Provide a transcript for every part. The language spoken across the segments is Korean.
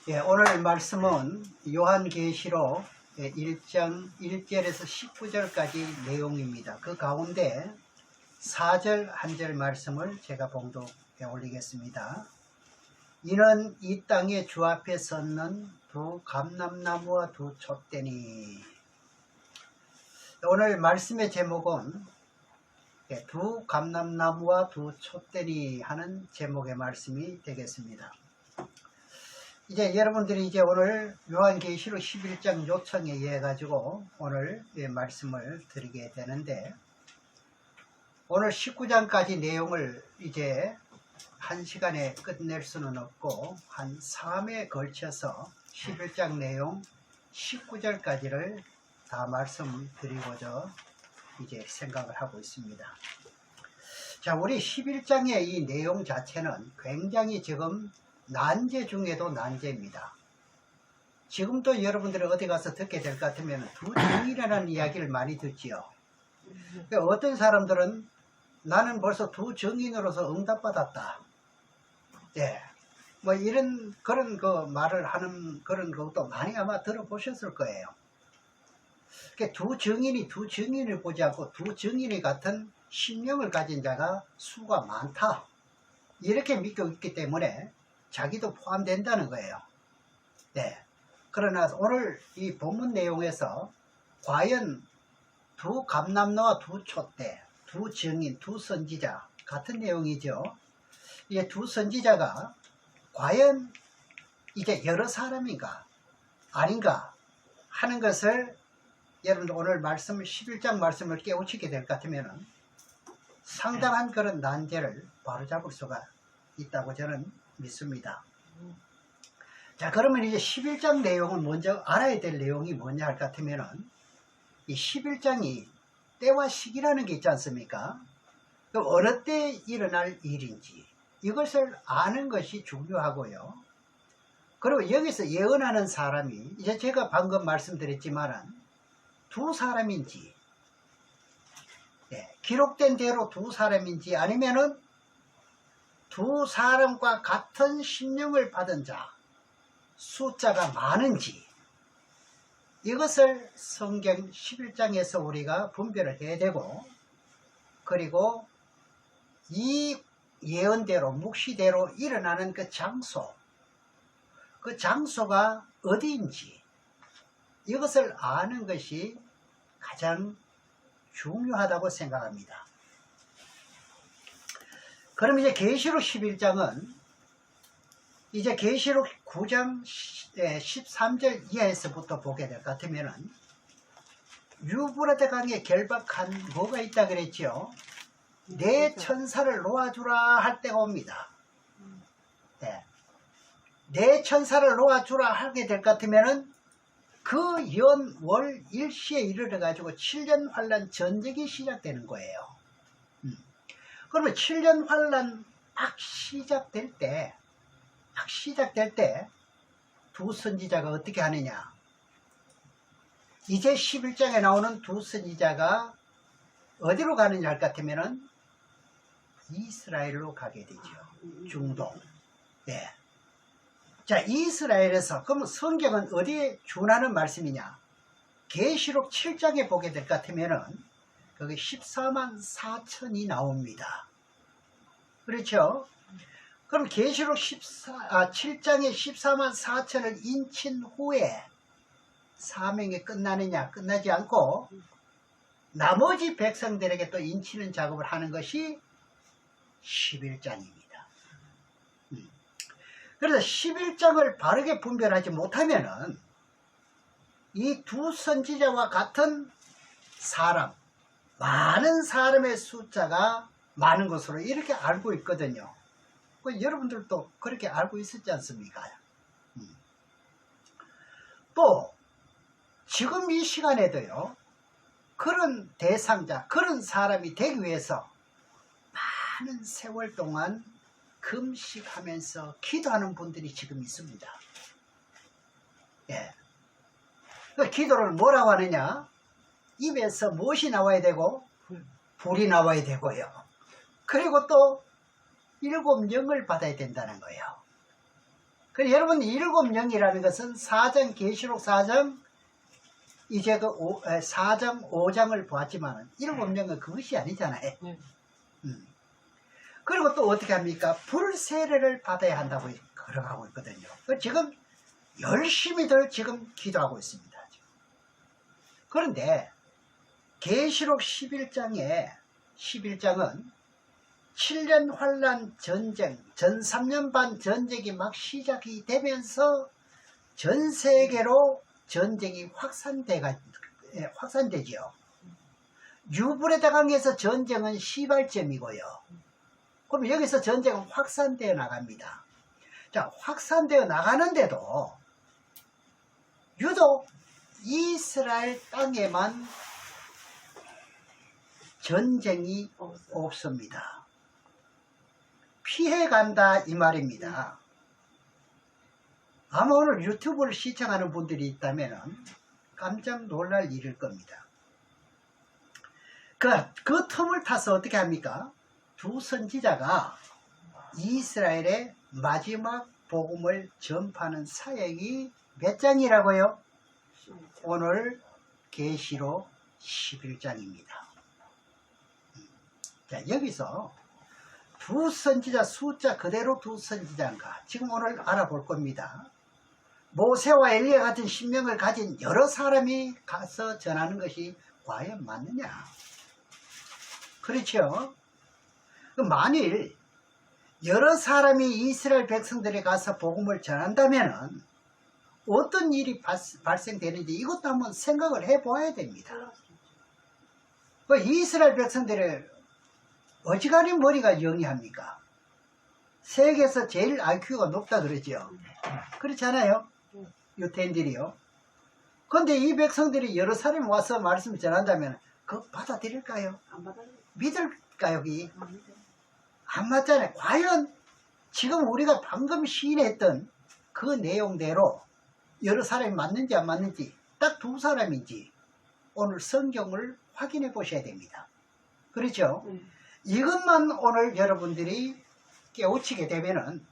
예, 오늘 말씀은 요한계시록 1장 1절에서 19절까지 내용입니다. 그 가운데 4절 한 절 말씀을 제가 봉독해 올리겠습니다. 이는 이 땅에 주 앞에 섰는 두 감람나무와 두 촛대니. 오늘 말씀의 제목은 두 감람나무와 두 촛대니 하는 제목의 말씀이 되겠습니다. 이제 여러분들이 오늘 요한계시록 11장 요청에 의해 가지고 오늘 말씀을 드리게 되는데, 오늘 19장까지 내용을 이제 한 시간에 끝낼 수는 없고 한 3회에 걸쳐서 11장 내용 19절까지를 다 말씀드리고자 이제 생각을 하고 있습니다. 자, 우리 11장의 이 내용 자체는 굉장히 지금 난제 중에도 난제입니다. 지금도 여러분들이 어디 가서 듣게 될 것 같으면 두 증인이라는 이야기를 많이 듣지요. 어떤 사람들은 나는 벌써 두 증인으로서 응답받았다. 예. 뭐 이런 그런 말을 하는 그런 것도 많이 아마 들어보셨을 거예요. 두 증인을 보지 않고 두 증인이 같은 신령을 가진 자가 수가 많다, 이렇게 믿고 있기 때문에 자기도 포함된다는 거예요. 네. 그러나 오늘 이 본문 내용에서 과연 두 감람나와 두 촛대, 두 증인, 두 선지자 같은 내용이죠. 이 두 선지자가 과연 이제 여러 사람인가 아닌가 하는 것을 여러분들 오늘 말씀 11장 말씀을 깨우치게 될 것 같으면 상당한 그런 난제를 바로잡을 수가 있다고 저는 믿습니다. 자, 그러면 이제 11장 내용은 먼저 알아야 될 내용이 뭐냐 할 것 같으면은, 이 11장이 때와 시기라는 게 있지 않습니까? 어느 때 일어날 일인지 이것을 아는 것이 중요하고요. 그리고 여기서 예언하는 사람이 이제 제가 방금 말씀드렸지만은 두 사람인지, 기록된 대로 두 사람인지 아니면은 두 사람과 같은 심령을 받은 자, 숫자가 많은지, 이것을 성경 11장에서 우리가 분별을 해야 되고, 그리고 이 예언대로 묵시대로 일어나는 그 장소가 어디인지 이것을 아는 것이 가장 중요하다고 생각합니다. 그럼 이제 계시록 11장은 이제 계시록 9장 13절 이하에서부터 보게 될 것 같으면은, 유브라데 강에 결박한 뭐가 있다 그랬죠? 내 천사를 놓아주라 할 때가 옵니다. 내 천사를 놓아주라 하게 될 것 같으면은 그 연, 월, 일시에 이르러 가지고 7년 환란 전쟁이 시작되는 거예요. 그러면 7년 환란 막 시작될 때 두 선지자가 어떻게 하느냐? 이제 11장에 나오는 두 선지자가 어디로 가느냐 할 것 같으면은 이스라엘로 가게 되죠. 중동. 네. 자, 이스라엘에서, 그럼 성경은 어디에 준하는 말씀이냐? 계시록 7장에 보게 될 것 같으면은 거기 14만 4천이 나옵니다. 그렇죠? 그럼 계시록 7장에 14만 4천을 인친 후에 사명이 끝나느냐? 끝나지 않고 나머지 백성들에게 또 인치는 작업을 하는 것이 11장입니다. 그래서 11장을 바르게 분별하지 못하면은 이 두 선지자와 같은 사람, 많은 사람의 숫자가 많은 것으로 이렇게 알고 있거든요. 여러분들도 그렇게 알고 있었지 않습니까? 또 지금 이 시간에도요, 그런 대상자, 그런 사람이 되기 위해서 많은 세월 동안 금식하면서 기도하는 분들이 지금 있습니다. 예. 그 기도를 뭐라고 하느냐? 입에서 무엇이 나와야 되고 불이 나와야 되고요. 그리고 또 7 영을 받아야 된다는 거예요. 그 여러분 일곱 영이라는 것은 4장 계시록 4장 이제 그 4장 5장을 보았지만 일곱 영은 그것이 아니잖아요. 그리고 또 어떻게 합니까? 불세례를 받아야 한다고 걸어가고 있거든요. 지금 열심히들 지금 기도하고 있습니다. 그런데 계시록 11장은 7년 환란 전쟁, 전 3년 반 전쟁이 막 시작이 되면서 전 세계로 전쟁이 확산되지요. 유브레드 강에서 전쟁은 시발점이고요. 그럼 여기서 전쟁은 확산되어 나갑니다. 자, 확산되어 나가는데도 유독 이스라엘 땅에만 전쟁이 없습니다. 피해간다 이 말입니다. 아마 오늘 유튜브를 시청하는 분들이 있다면 깜짝 놀랄 일일 겁니다. 그 틈을 타서 어떻게 합니까? 두 선지자가 이스라엘의 마지막 복음을 전파하는 사역이 몇 장이라고요? 오늘 계시록 11장입니다. 자, 여기서 두 선지자 숫자 그대로 두 선지자인가? 지금 오늘 알아볼 겁니다. 모세와 엘리야 같은 신명을 가진 여러 사람이 가서 전하는 것이 과연 맞느냐? 그렇죠? 만일 여러 사람이 이스라엘 백성들에 가서 복음을 전한다면 어떤 일이 발생되는지 이것도 한번 생각을 해보아야 됩니다. 이스라엘 백성들의 어지간히 머리가 영리합니까? 세계에서 제일 IQ가 높다 그러죠. 그렇잖아요. 유태인들이요. 그런데 이 백성들이 여러 사람이 와서 말씀을 전한다면 그거 받아들일까요? 안 받아요. 믿을까요? 여기? 안 맞잖아요. 과연 지금 우리가 방금 시인했던 그 내용대로 여러 사람이 맞는지 안 맞는지 딱 두 사람인지 오늘 성경을 확인해 보셔야 됩니다. 그렇죠? 이것만 오늘 여러분들이 깨우치게 되면은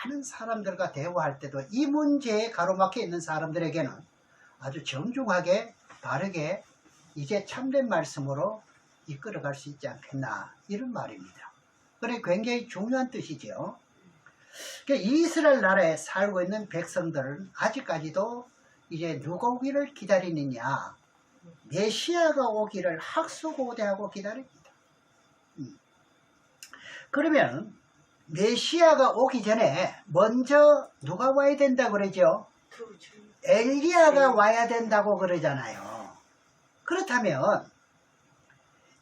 많은 사람들과 대화할 때도 이 문제에 가로막혀 있는 사람들에게는 아주 정중하게 바르게 이제 참된 말씀으로 이끌어갈 수 있지 않겠나 이런 말입니다. 그래 굉장히 중요한 뜻이죠. 이스라엘 나라에 살고 있는 백성들은 아직까지도 이제 누가 오기를 기다리느냐, 메시아가 오기를 학수고대하고 기다립니다. 그러면 메시아가 오기 전에 먼저 누가 와야 된다고 그러죠? 엘리야가 와야 된다고 그러잖아요. 그렇다면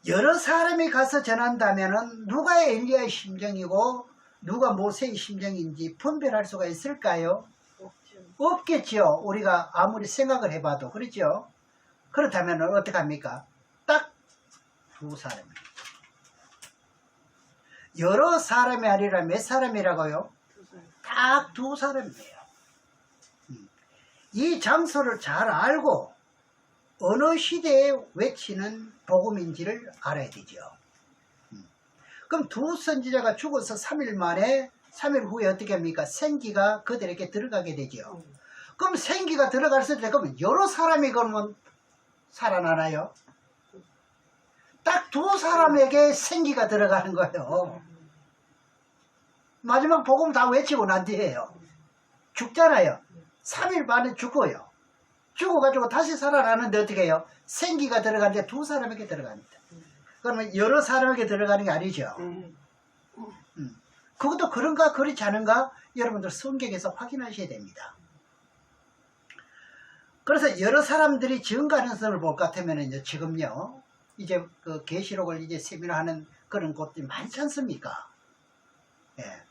여러 사람이 가서 전한다면 누가 엘리야의 심정이고 누가 모세의 심정인지 분별할 수가 있을까요? 없겠죠. 우리가 아무리 생각을 해봐도. 그렇죠? 그렇다면 어떻게 합니까? 딱 두 사람입니다. 여러 사람이 아니라 몇 사람이라고요? 딱 두 사람이에요. 이 장소를 잘 알고 어느 시대에 외치는 복음인지를 알아야 되죠. 그럼 두 선지자가 죽어서 3일 만에 3일 후에 어떻게 합니까? 생기가 그들에게 들어가게 되죠. 그럼 생기가 들어갔을 때 그러면 여러 사람이 그러면 살아나나요? 딱 두 사람에게 생기가 들어가는 거예요. 마지막 복음 다 외치고 난 뒤에요. 죽잖아요. 3일 만에 죽어요. 죽어가지고 다시 살아나는데 어떻게 해요? 생기가 들어가는데 두 사람에게 들어갑니다. 그러면 여러 사람에게 들어가는 게 아니죠. 그것도 그런가 그렇지 않은가 여러분들 성경에서 확인하셔야 됩니다. 그래서 여러 사람들이 전 가능성을 볼 것 같으면 지금요 이제 그 계시록을 이제 세미나하는 그런 곳들이 많지 않습니까? 예.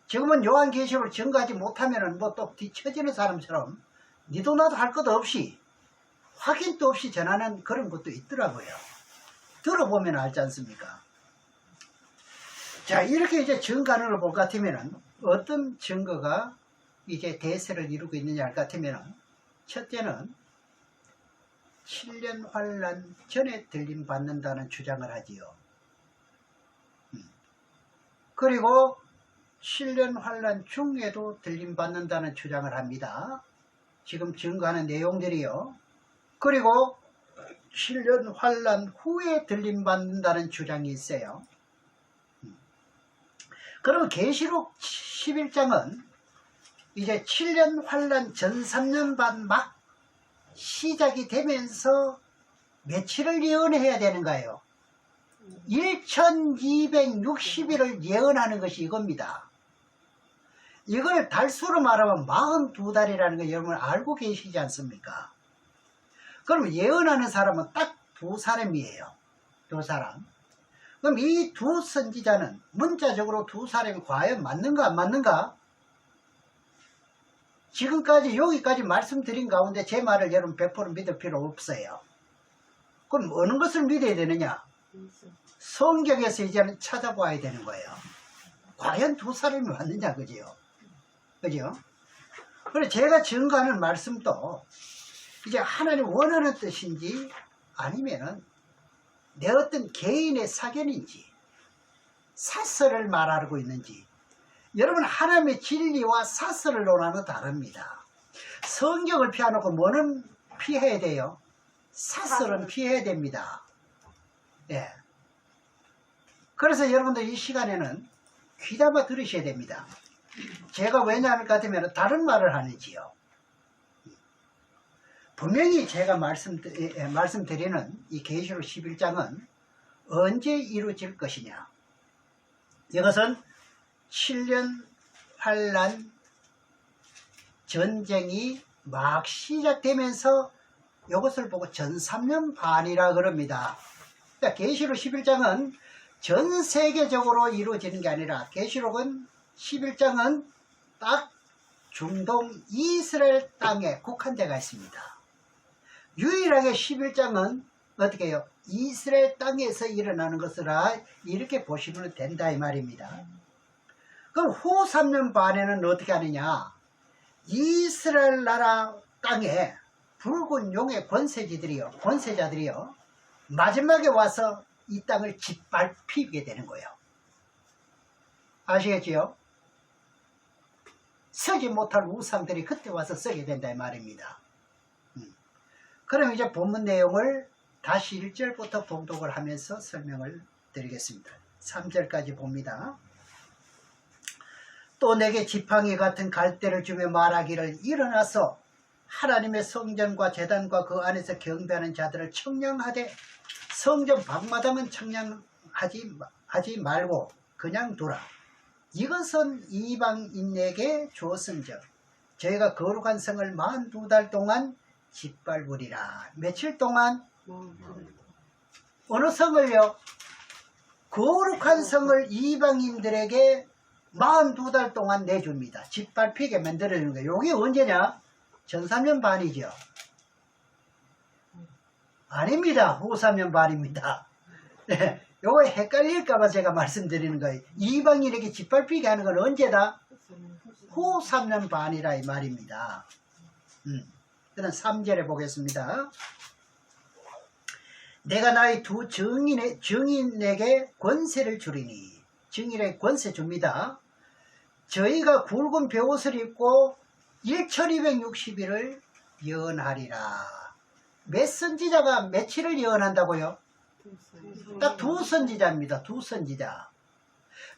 지금은 요한계시록을 전가하지 못하면은 뭐 또 뒤처지는 사람처럼 니도 나도 할 것도 없이 확인도 없이 전하는 그런 것도 있더라고요. 들어보면 알지 않습니까? 자, 이렇게 이제 증가를 볼 것 같으면은 어떤 증거가 이제 대세를 이루고 있느냐 할 것 같으면은 첫째는 7년 환란 전에 들림 받는다는 주장을 하지요. 그리고 7년 환란 중에도 들림받는다는 주장을 합니다. 지금 증거하는 내용들이요. 그리고 7년 환란 후에 들림받는다는 주장이 있어요. 그러면 계시록 11장은 이제 7년 환란 전 3년 반 막 시작이 되면서 며칠을 예언해야 되는 거예요. 1260일을 예언하는 것이 이겁니다. 이걸 달수로 말하면 42달이라는 거 여러분 알고 계시지 않습니까? 그럼 예언하는 사람은 딱 두 사람이에요. 두 사람. 그럼 이 두 선지자는 문자적으로 두 사람이 과연 맞는가 안 맞는가? 지금까지 여기까지 말씀드린 가운데 제 말을 여러분 100% 믿을 필요 없어요. 그럼 어느 것을 믿어야 되느냐? 성경에서 이제는 찾아봐야 되는 거예요. 과연 두 사람이 맞느냐, 그죠? 그죠? 그리고 제가 증거하는 말씀도 이제 하나님 원하는 뜻인지 아니면은 내 어떤 개인의 사견인지 사설을 말하고 있는지, 여러분 하나님의 진리와 사설을 논하는 건 다릅니다. 성경을 피해놓고 뭐는 피해야 돼요? 사설은 피해야 됩니다. 예. 그래서 여러분들 이 시간에는 귀담아 들으셔야 됩니다. 제가 왜냐할 것 같으면 다른 말을 하는지요. 분명히 제가 말씀드리는 이 계시록 11장은 언제 이루어질 것이냐. 이것은 7년 환란 전쟁이 막 시작되면서 이것을 보고 전 3년 반이라 그럽니다. 그러니까 계시록 11장은 전 세계적으로 이루어지는 게 아니라 계시록은 11장은 딱 중동 이스라엘 땅에 국한되어 있습니다. 유일하게 11장은 어떻게 해요? 이스라엘 땅에서 일어나는 것이라 이렇게 보시면 된다 이 말입니다. 그럼 후 3년 반에는 어떻게 하느냐? 이스라엘 나라 땅에 붉은 용의 권세자들이요 마지막에 와서 이 땅을 짓밟히게 되는 거예요. 아시겠지요? 서지 못할 우상들이 그때 와서 서게 된다 이 말입니다. 그럼 이제 본문 내용을 다시 1절부터 봉독을 하면서 설명을 드리겠습니다. 3절까지 봅니다. 또 내게 지팡이 같은 갈대를 주며 말하기를, 일어나서 하나님의 성전과 제단과 그 안에서 경배하는 자들을 청량하되 성전 방마당은 청량하지 말고 그냥 두라. 이것은 이방인에게 주었은즉 저희가 거룩한 성을 42달 동안 짓밟으리라. 며칠 동안? 어느 성을요? 거룩한 성을 이방인들에게 42달 동안 내줍니다. 짓밟히게 만들어주는 거예요. 이게 언제냐? 전 3년 반이죠. 아닙니다. 후 3년 반입니다. 네, 요거 헷갈릴까봐 제가 말씀드리는 거예요. 이방인에게 짓밟히게 하는 건 언제다? 후 3년 반이라 이 말입니다. 그럼 3절에 보겠습니다. 내가 나의 두 증인에게 권세를 주리니, 증인에게 권세 줍니다. 저희가 굵은 베옷을 입고 1260일을 예언하리라. 몇 선지자가 며칠을 예언한다고요? 딱 두 선지자입니다. 두 선지자.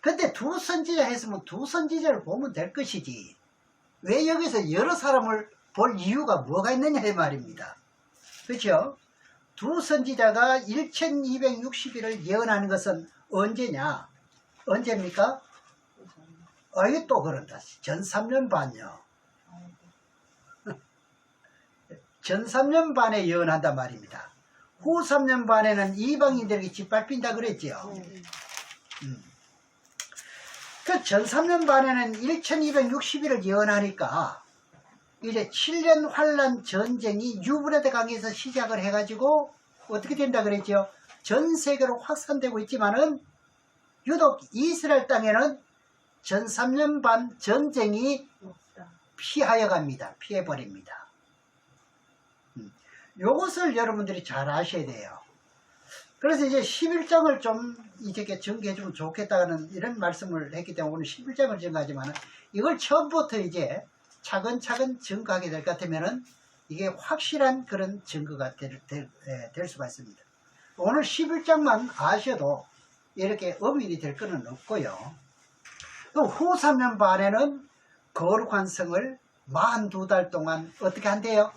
근데 두 선지자 했으면 두 선지자를 보면 될 것이지, 왜 여기서 여러 사람을 볼 이유가 뭐가 있느냐 이 말입니다. 그렇죠? 두 선지자가 1260일을 예언하는 것은 언제냐? 언제입니까? 이게 또 그런다. 전 3년 반요. 전 3년 반에 예언한단 말입니다. 후 3년 반에는 이방인들에게 짓밟힌다 그랬죠. 그 전 3년 반에는 1260일을 예언하니까 이제 7년 환란 전쟁이 유브라데 강에서 시작을 해가지고 어떻게 된다 그랬죠? 전 세계로 확산되고 있지만은 유독 이스라엘 땅에는 전 3년 반 전쟁이 피하여 갑니다. 피해버립니다. 요것을 여러분들이 잘 아셔야 돼요. 그래서 이제 11장을 좀 이렇게 전개해주면 좋겠다는 이런 말씀을 했기 때문에 오늘 11장을 전가하지만 이걸 처음부터 이제 차근차근 증거하게 될 것 같으면은 이게 확실한 그런 증거가 될 수가 있습니다. 오늘 11장만 아셔도 이렇게 어민이 될 것은 없고요. 또 후 3년 반에는 거룩한 성을 42달 동안 어떻게 한대요?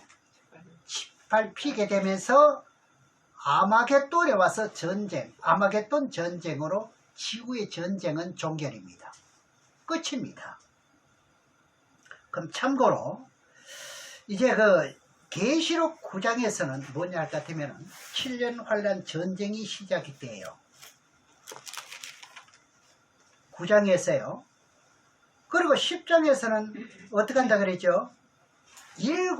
짓밟히게 되면서 아마겟돈에 와서 전쟁, 아마겟돈 전쟁으로 지구의 전쟁은 종결입니다. 끝입니다. 그럼 참고로 이제 그 계시록 9장에서는 뭐냐 할 것 같으면 7년 환란 전쟁이 시작이 돼요. 9장에서요. 그리고 10장에서는 어떻게 한다 그랬죠? 7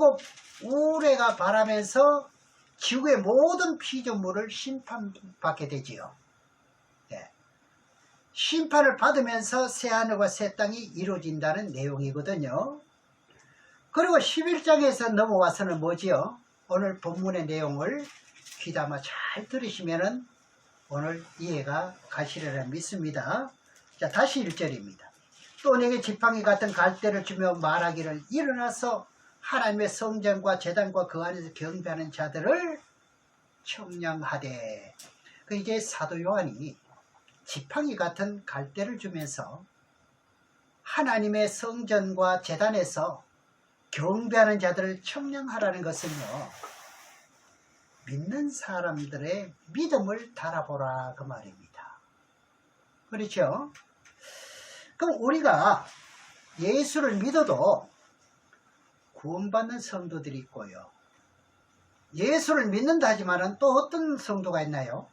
우레가 바라면서 지구의 모든 피조물을 심판받게 되지요. 네. 심판을 받으면서 새하늘과 새 땅이 이루어진다는 내용이거든요. 그리고 11장에서 넘어와서는 뭐지요? 오늘 본문의 내용을 귀담아 잘 들으시면은 오늘 이해가 가시리라 믿습니다. 자, 다시 1절입니다. 또 내게 지팡이 같은 갈대를 주며 말하기를 일어나서 하나님의 성전과 제단과 그 안에서 경배하는 자들을 청량하되. 그 이제 사도 요한이 지팡이 같은 갈대를 주면서 하나님의 성전과 제단에서 경배하는 자들을 청량하라는 것은요, 믿는 사람들의 믿음을 달아보라 그 말입니다. 그렇죠? 그럼 우리가 예수를 믿어도 구원받는 성도들이 있고요, 예수를 믿는다 하지만 또 어떤 성도가 있나요?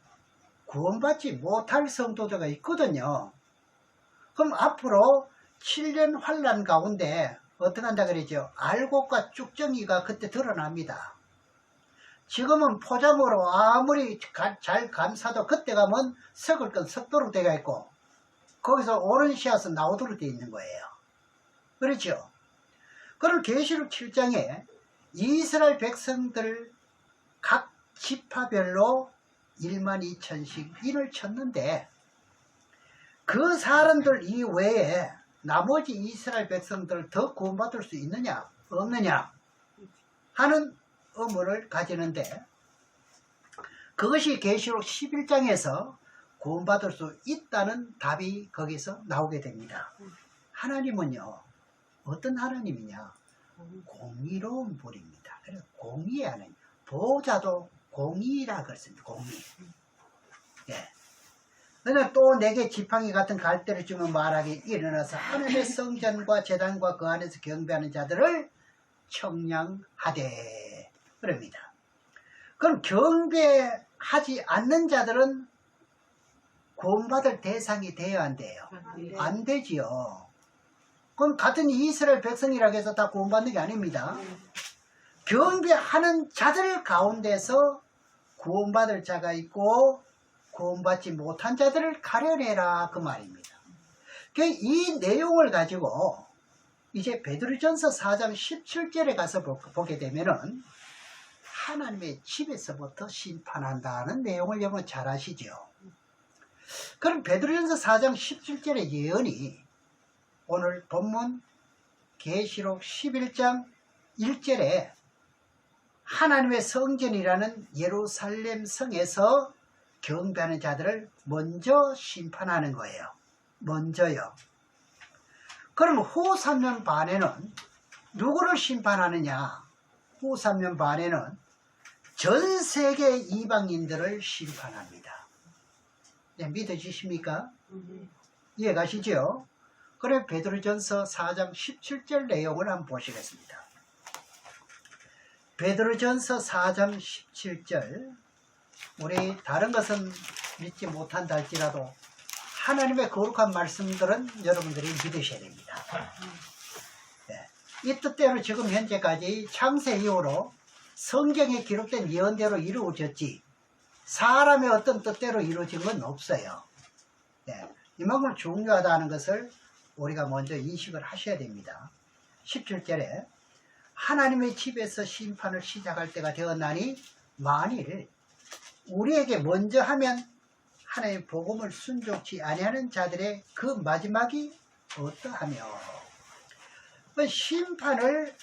구원받지 못할 성도들가 있거든요. 그럼 앞으로 7년 환란 가운데 어떻게 한다 그러죠? 알곡과 쭉정이가 그때 드러납니다. 지금은 포장으로 아무리 잘 감싸도 그때 가면 썩을 건 썩도록 되어 있고 거기서 오른 씨앗은 나오도록 되어 있는 거예요. 그렇죠? 그럼 계시록 7장에 이스라엘 백성들 각 지파별로 12,000씩 인을 쳤는데 그 사람들 이외에 나머지 이스라엘 백성들 더 구원받을 수 있느냐 없느냐 하는 의문을 가지는데, 그것이 계시록 11장에서 구원받을 수 있다는 답이 거기서 나오게 됩니다. 하나님은요, 어떤 하나님이냐? 공의로운 분입니다. 그래서 공의하는, 보호자도 공의라 그랬습니다. 공의. 예. 그러나 또 내게 지팡이 같은 갈대를 주면 말하기 일어나서 하늘의 성전과 제단과 그 안에서 경배하는 자들을 청량하되 그럽니다. 그럼 경배하지 않는 자들은 구원받을 대상이 되어야 안 돼요? 안 되지요. 그럼 같은 이스라엘 백성이라고 해서 다 구원받는 게 아닙니다. 경배하는 자들 가운데서 구원받을 자가 있고 구원받지 못한 자들을 가려내라 그 말입니다. 이 내용을 가지고 이제 베드로전서 4장 17절에 가서 보게 되면은 하나님의 집에서부터 심판한다는 내용을 여러분 잘 아시죠? 그럼 베드로전서 4장 17절의 예언이 오늘 본문 계시록 11장 1절에 하나님의 성전이라는 예루살렘 성에서 경배하는 자들을 먼저 심판하는 거예요. 먼저요. 그럼 후 3년 반에는 누구를 심판하느냐? 후 3년 반에는 전 세계 이방인들을 심판합니다. 네, 믿어지십니까? 이해가시죠? 그래 베드로전서 4장 17절 내용을 한번 보시겠습니다. 베드로전서 4장 17절, 우리 다른 것은 믿지 못한다 할지라도 하나님의 거룩한 말씀들은 여러분들이 믿으셔야 됩니다. 네. 이 뜻대로 지금 현재까지 창세 이후로 성경에 기록된 예언대로 이루어졌지 사람의 어떤 뜻대로 이루어진 건 없어요. 네. 이만큼 중요하다는 것을 우리가 먼저 인식을 하셔야 됩니다. 17절에 하나님의 집에서 심판을 시작할 때가 되었나니 만일 우리에게 먼저 하면 하나님의 복음을 순종치 아니하는 자들의 그 마지막이 어떠하며, 그 심판을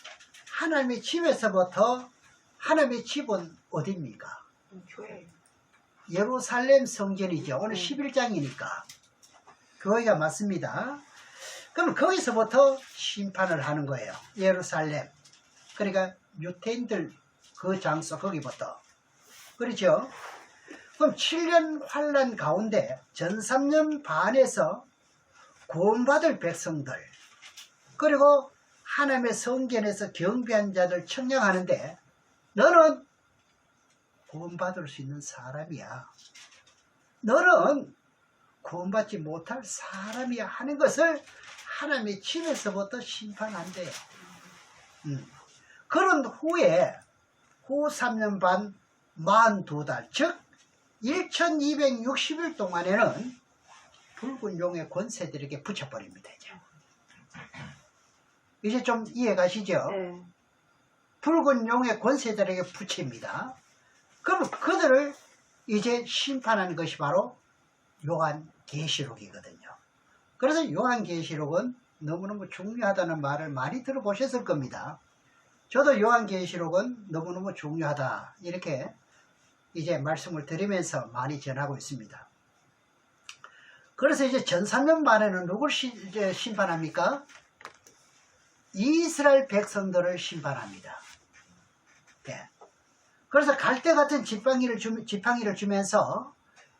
하나님의 집에서부터, 하나님의 집은 어디입니까? 교회. 예루살렘 성전이죠. 오늘 11장이니까 교회가 맞습니다. 그럼 거기서부터 심판을 하는 거예요. 예루살렘. 그러니까 유태인들 그 장소 거기부터. 그렇죠? 그럼 7년 환란 가운데 전 3년 반에서 구원받을 백성들, 그리고 하나님의 성전에서 경배한 자들 청량하는데, 너는 구원받을 수 있는 사람이야, 너는 구원받지 못할 사람이야 하는 것을 하나님의 집에서부터 심판한대요. 그런 후에 후 3년 반 42달, 즉 1260일 동안에는 붉은 용의 권세들에게 붙여버립니다. 이제 좀 이해가시죠? 네. 붉은 용의 권세들에게 붙입니다. 그럼 그들을 이제 심판하는 것이 바로 요한계시록이거든요. 그래서 요한계시록은 너무너무 중요하다는 말을 많이 들어보셨을 겁니다. 저도 요한계시록은 너무너무 중요하다, 이렇게 이제 말씀을 드리면서 많이 전하고 있습니다. 그래서 이제 전 3년 만에는 누굴 이제 심판합니까? 이스라엘 백성들을 심판합니다. 네. 그래서 갈대 같은 지팡이를 주면서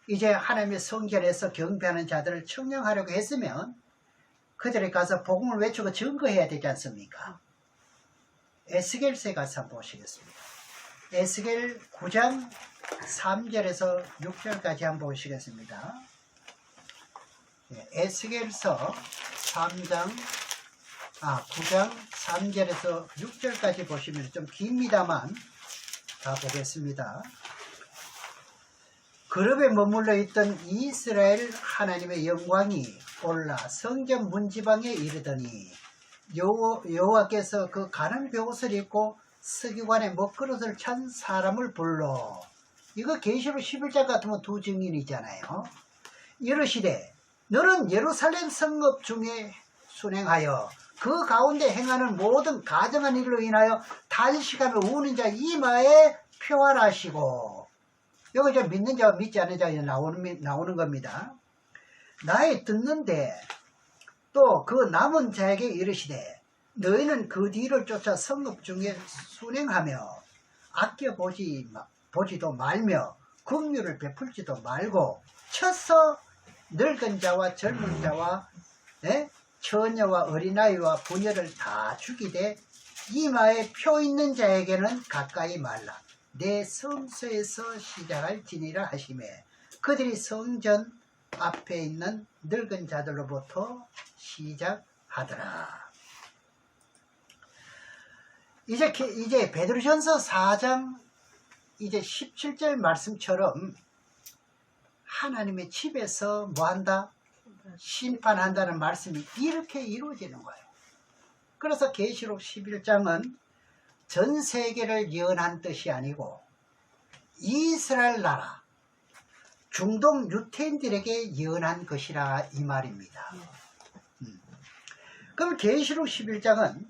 이제 하나님의 성전에서 경배하는 자들을 청량하려고 했으면 그들이 가서 복음을 외치고 증거해야 되지 않습니까? 에스겔서에 가서 한번 보시겠습니다. 에스겔 9장 3절에서 6절까지 한번 보시겠습니다. 네, 에스겔서 9장 3절에서 6절까지 보시면 좀 깁니다만 다 보겠습니다. 그룹에 머물러 있던 이스라엘 하나님의 영광이 올라 성전 문지방에 이르더니 여호와께서 그 가는 벼옷을 입고 서기관의 먹그릇을 찬 사람을 불러, 이거 계시록 11장 같으면 두 증인이잖아요. 이르시되 너는 예루살렘 성읍 중에 순행하여 그 가운데 행하는 모든 가정한 일로 인하여 단식하며 우는 자 이마에 표하라시고, 여기 이제 믿는 자와 믿지 않는 자가 나오는 겁니다. 나의 듣는데 또 그 남은 자에게 이르시되 너희는 그 뒤를 쫓아 성읍 중에 순행하며 아껴보지도 말며 긍휼을 베풀지도 말고 쳐서 늙은 자와 젊은 자와 처녀와 어린아이와 부녀를 다 죽이되 이마에 표 있는 자에게는 가까이 말라. 내 성소에서 시작할지니라 하시매 그들이 성전 앞에 있는 늙은 자들로부터 시작하더라. 이제 베드로전서 4장 이제 17절 말씀처럼 하나님의 집에서 뭐한다? 심판한다는 말씀이 이렇게 이루어지는 거예요. 그래서 계시록 11장은 전 세계를 예언한 뜻이 아니고 이스라엘 나라, 중동 유태인들에게 예언한 것이라 이 말입니다. 그럼 계시록 11장은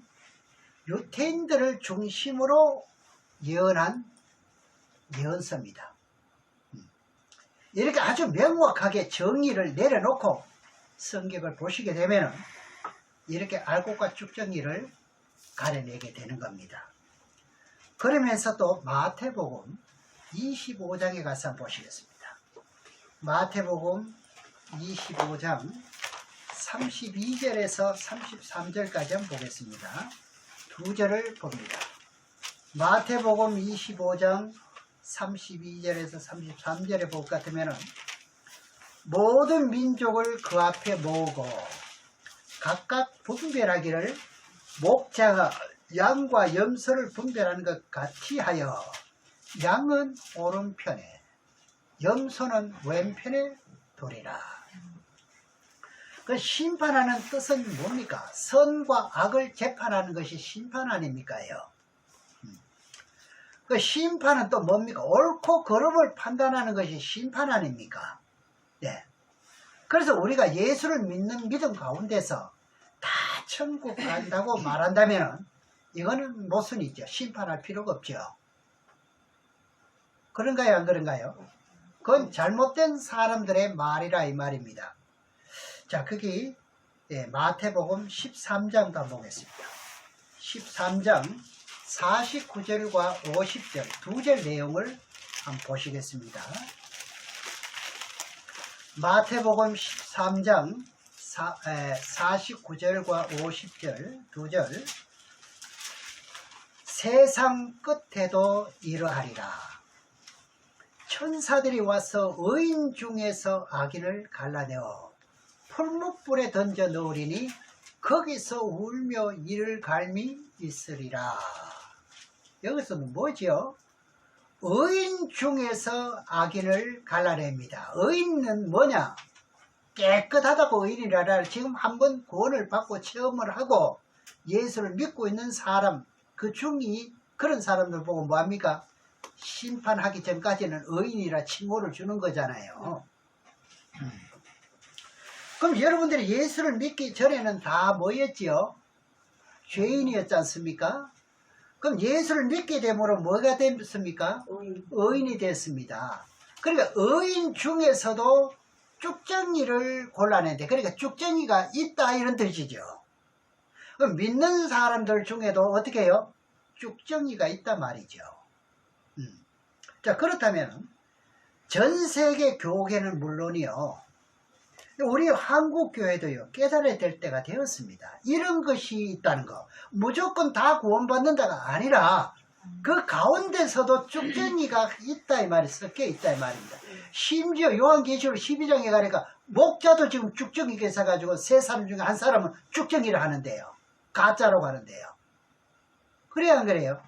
유태인들을 중심으로 예언한 예언서입니다. 이렇게 아주 명확하게 정의를 내려놓고 성경을 보시게 되면 이렇게 알곡과 쭉정이를 가려내게 되는 겁니다. 그러면서 또 마태복음 25장에 가서 한번 보시겠습니다. 마태복음 25장 32절에서 33절까지 한번 보겠습니다. 두 절을 봅니다. 마태복음 25장 32절에서 33절에 볼 것 같으면 모든 민족을 그 앞에 모으고 각각 분별하기를 목자가 양과 염소를 분별하는 것 같이 하여 양은 오른편에 염소는 왼편에 두리라. 그 심판하는 뜻은 뭡니까? 선과 악을 재판하는 것이 심판 아닙니까요? 그 심판은 또 뭡니까? 옳고 그름을 판단하는 것이 심판 아닙니까? 네. 그래서 우리가 예수를 믿는 믿음 가운데서 다 천국 간다고 말한다면 이거는 모순이죠. 심판할 필요가 없죠. 그런가요? 안 그런가요? 그건 잘못된 사람들의 말이라 이 말입니다. 자, 거기 마태복음 13장 가보겠습니다. 13장 49절과 50절 두 절 내용을 한번 보시겠습니다. 마태복음 13장 49절과 50절 두 절. 세상 끝에도 이러하리라. 천사들이 와서 의인 중에서 악인을 갈라내어 풀무불에 던져 넣으리니 거기서 울며 이를 갈미 있으리라. 여기서는 뭐죠? 의인 중에서 악인을 갈라냅니다. 의인은 뭐냐? 깨끗하다고 의인이라. 지금 한번 구원을 받고 체험을 하고 예수를 믿고 있는 사람, 그 중이 그런 사람들 보고 뭐합니까? 심판하기 전까지는 의인이라 칭호를 주는 거잖아요. 그럼 여러분들이 예수를 믿기 전에는 다 뭐였지요? 죄인이었지 않습니까? 그럼 예수를 믿게 되므로 뭐가 됐습니까? 의인이 됐습니다. 그러니까 의인 중에서도 쭉정이를 골라낸대. 그러니까 쭉정이가 있다 이런 뜻이죠. 그럼 믿는 사람들 중에도 어떻게 해요? 쭉정이가 있단 말이죠. 자, 그렇다면 전 세계 교회는 물론이요, 우리 한국 교회도요 깨달아야 될 때가 되었습니다. 이런 것이 있다는 거. 무조건 다 구원받는다가 아니라 그 가운데서도 쭉정이가 있다 이 말이 섞여 있다 이 말입니다. 심지어 요한계시록 12장에 가니까 목자도 지금 쭉정이가 있어가지고 세 사람 중에 한 사람은 쭉정이를 하는데요. 가짜로 하는데요. 그래야 안 그래요?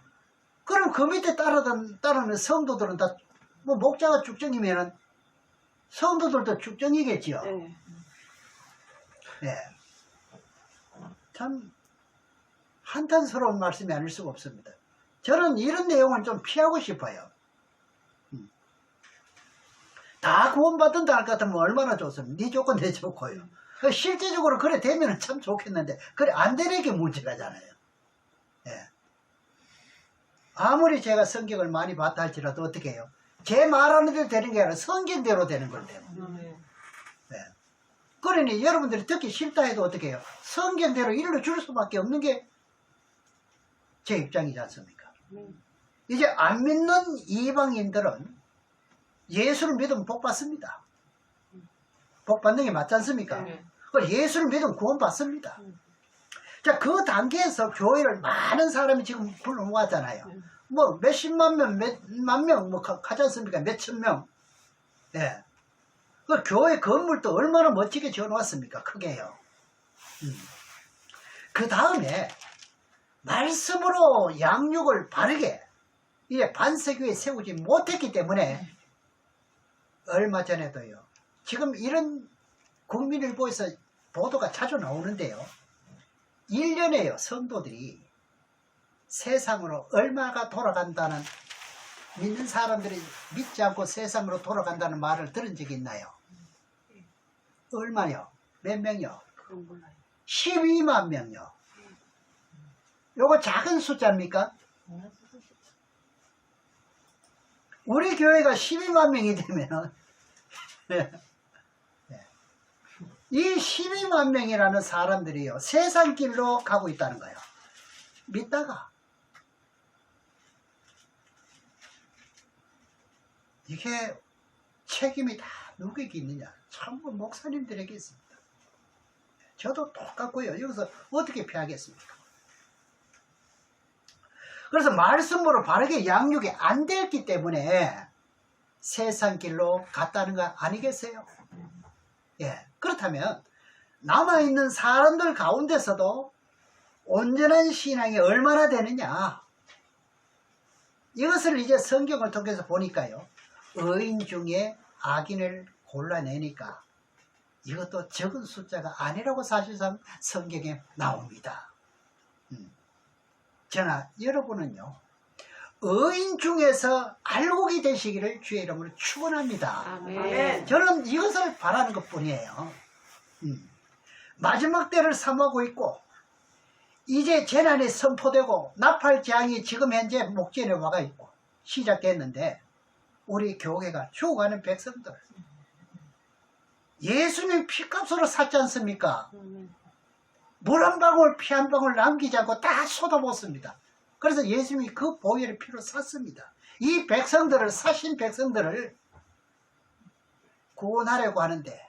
그럼 그 밑에 따르는 성도들은 다 뭐 목자가 쭉정이면은 성도들도 쭉정이겠지요. 네. 참 한탄스러운 말씀이 아닐 수가 없습니다. 저는 이런 내용을 좀 피하고 싶어요. 다 구원받는다 할 것 같으면 얼마나 좋습니까? 네 조건 내 좋고요. 실제적으로 그래 되면 참 좋겠는데 그래 안 되는 게 문제가잖아요. 네. 아무리 제가 성경을 많이 봤다 할지라도 어떻게 해요? 제 말하는 대로 되는 게 아니라 성경대로 되는 건데요. 네. 그러니 여러분들이 듣기 싫다 해도 어떻게 해요? 성경대로 일러 줄 수밖에 없는 게 제 입장이지 않습니까? 이제 안 믿는 이방인들은 예수를 믿으면 복 받습니다. 복 받는 게 맞지 않습니까? 예수를 믿으면 구원 받습니다. 자, 그 단계에서 교회를 많은 사람이 지금 불러모았잖아요. 뭐 몇십만 명, 몇만 명, 뭐 가지 않습니까? 몇천 명. 예. 그 교회 건물도 얼마나 멋지게 지어놓았습니까? 크게요. 그 다음에 말씀으로 양육을 바르게 이제 반세교에 세우지 못했기 때문에 얼마 전에도요. 지금 이런 국민일보에서 보도가 자주 나오는데요. 1년에요. 성도들이 세상으로 얼마가 돌아간다는, 믿는 사람들이 믿지 않고 세상으로 돌아간다는 말을 들은 적이 있나요? 얼마요? 몇 명요? 12만 명요. 요거 작은 숫자입니까? 우리 교회가 12만 명이 되면 이 12만 명이라는 사람들이요 세상 길로 가고 있다는 거예요. 믿다가 이게 책임이 다 누구에게 있느냐? 전부 목사님들에게 있습니다. 저도 똑같고요. 여기서 어떻게 피하겠습니까? 그래서 말씀으로 바르게 양육이 안 됐기 때문에 세상 길로 갔다는 거 아니겠어요? 예. 그렇다면 남아있는 사람들 가운데서도 온전한 신앙이 얼마나 되느냐? 이것을 이제 성경을 통해서 보니까요. 의인 중에 악인을 골라내니까 이것도 적은 숫자가 아니라고 사실상 성경에 나옵니다. 저나 여러분은요. 의인 중에서 알곡이 되시기를 주의 이름으로 축원합니다. 아멘. 저는 이것을 바라는 것뿐이에요. 마지막 때를 삼하고 있고 이제 재난이 선포되고 나팔재앙이 지금 현재 목전에 와가 있고 시작됐는데 우리 교회가 죽어가는 백성들 예수님 피값으로 샀지 않습니까? 물 한 방울 피 한 방울 남기지 않고 다 쏟아붓습니다. 그래서 예수님이 그 보혈의 피로 샀습니다. 이 백성들을 사신 백성들을 구원하려고 하는데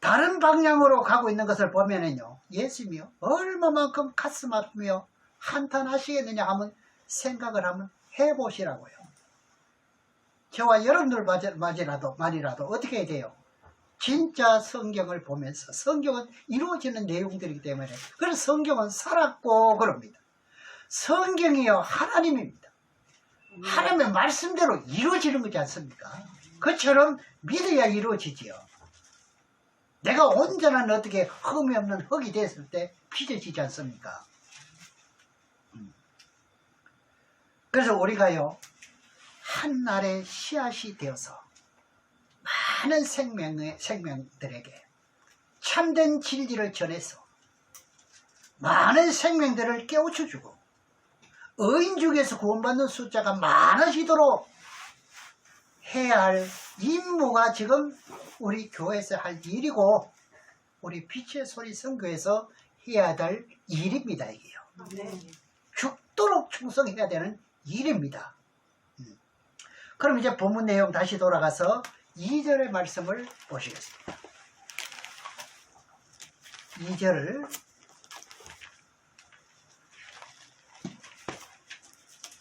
다른 방향으로 가고 있는 것을 보면은요 예수님이 얼마만큼 가슴 아프며 한탄하시겠느냐 하면 생각을 한번 해보시라고요. 저와 여러분들 만이라도 어떻게 해야 돼요? 진짜 성경을 보면서 성경은 이루어지는 내용들이기 때문에 그래서 성경은 살았고 그럽니다. 성경이요 하나님입니다. 하나님의 말씀대로 이루어지는 거지 않습니까? 그처럼 믿어야 이루어지지요. 내가 온전한 어떻게 흠이 없는 흙이 됐을 때 빚어지지 않습니까? 그래서 우리가요 한날의 씨앗이 되어서 많은 생명들에게 참된 진리를 전해서 많은 생명들을 깨우쳐주고 의인 중에서 구원받는 숫자가 많아지도록 해야 할 임무가 지금 우리 교회에서 할 일이고 우리 빛의 소리 선교에서 해야 될 일입니다. 이게요. 죽도록 충성해야 되는 일입니다. 그럼 이제 본문 내용 다시 돌아가서 2절의 말씀을 보시겠습니다. 2절을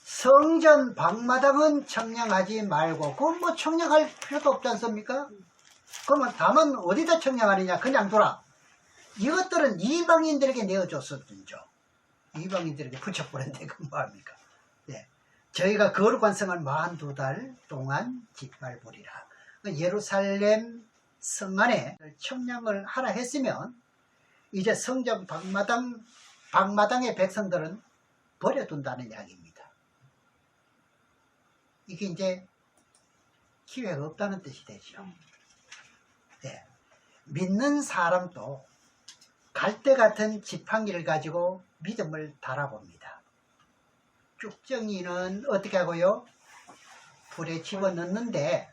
성전 방마당은 청량하지 말고 그건 뭐 청량할 필요도 없지 않습니까? 그러면 다만 어디다 청량하느냐 그냥 둬라. 이것들은 이방인들에게 내어줬었죠. 이방인들에게 붙여버렸는데 그 뭐합니까? 네. 저희가 거룩한 성을 42달 동안 짓밟으리라. 예루살렘 성 안에 청량을 하라 했으면 이제 성전 방마당의 백성들은 버려둔다는 이야기입니다. 이게 이제 기회가 없다는 뜻이 되죠. 네. 믿는 사람도 갈대 같은 지팡이를 가지고 믿음을 달아봅니다. 쭉정이는 어떻게 하고요? 불에 집어넣는데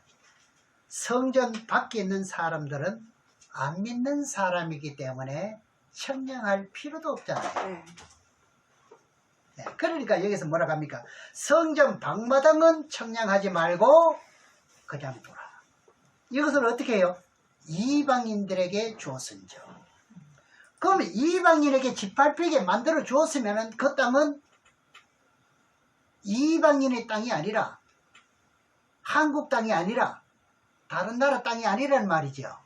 성전 밖에 있는 사람들은 안 믿는 사람이기 때문에 청량할 필요도 없잖아요. 네, 그러니까 여기서 뭐라고 합니까? 성전 방마당은 청량하지 말고 그냥 둬라. 이것을 어떻게 해요? 이방인들에게 주었은죠. 그럼 이방인에게 짓밟히게 만들어 주었으면 그 땅은 이방인의 땅이 아니라 한국 땅이 아니라 다른 나라 땅이 아니란 말이죠.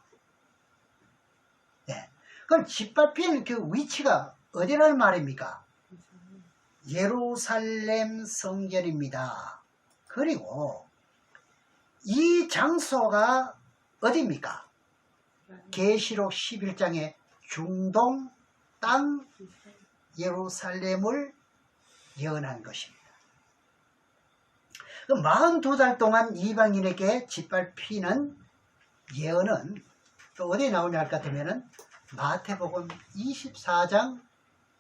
네. 그럼 짓밟히는 그 위치가 어디라는 말입니까? 예루살렘 성전입니다. 그리고 이 장소가 어디입니까? 계시록 11장의 중동 땅 예루살렘을 예언한 것입니다. 42달 동안 이방인에게 짓밟히는 예언은 또 어디에 나오냐 할 것 같으면 마태복음 24장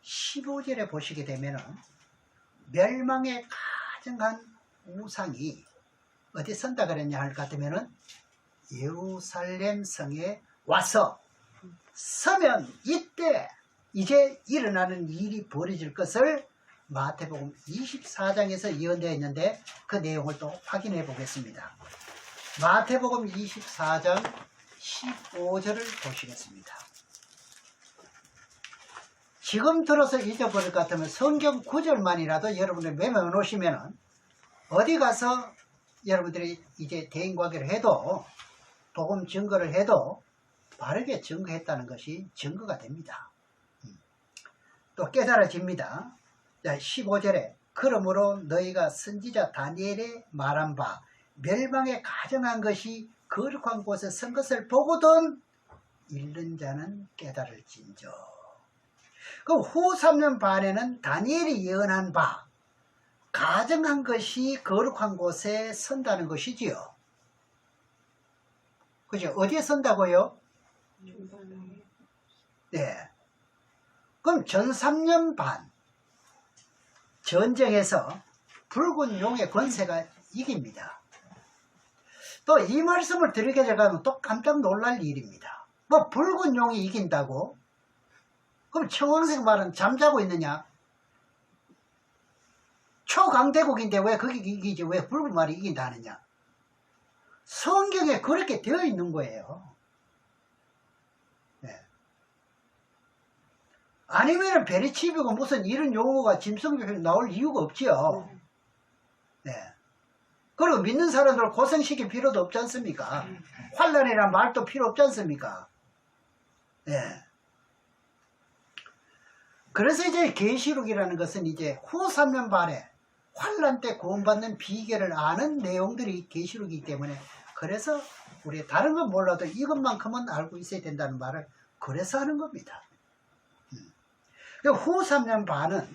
15절에 보시게 되면 멸망의 가증한 우상이 어디 선다 그랬냐 할 것 같으면 예루살렘 성에 와서 서면 이때 이제 일어나는 일이 벌어질 것을 마태복음 24장에서 예언되어 있는데 그 내용을 또 확인해 보겠습니다. 마태복음 24장 15절을 보시겠습니다. 지금 들어서 잊어버릴 것 같으면 성경 구절만이라도 여러분들 메모해 놓으시면 어디 가서 여러분들이 이제 대인관계를 해도 복음 증거를 해도 바르게 증거했다는 것이 증거가 됩니다. 또 깨달아집니다. 15절에 그러므로 너희가 선지자 다니엘의 말한 바 멸망에 가정한 것이 거룩한 곳에 선 것을 보고든 읽는 자는 깨달을진저. 그 후 3년 반에는 다니엘이 예언한 바 가정한 것이 거룩한 곳에 선다는 것이지요. 그죠? 어디에 선다고요? 네. 그럼 전 3년 반 전쟁에서 붉은 용의 권세가 이깁니다. 또 이 말씀을 드리게 되면 또 깜짝 놀랄 일입니다. 뭐 붉은 용이 이긴다고? 그럼 청황색 말은 잠자고 있느냐? 초강대국인데 왜 거기 이기지? 왜 붉은 말이 이긴다 하느냐? 성경에 그렇게 되어 있는 거예요. 네. 아니면 베리칩이고 무슨 이런 용어가 짐승표현이 나올 이유가 없지요. 네. 그리고 믿는 사람들 고생시킬 필요도 없지 않습니까? 환란이란 말도 필요 없지 않습니까? 네. 그래서 이제 계시록이라는 것은 이제 후 3년 반에 환란 때 구원받는 비결을 아는 내용들이 계시록이기 때문에, 그래서 우리 다른 건 몰라도 이것만큼은 알고 있어야 된다는 말을 그래서 하는 겁니다. 후 3년 반은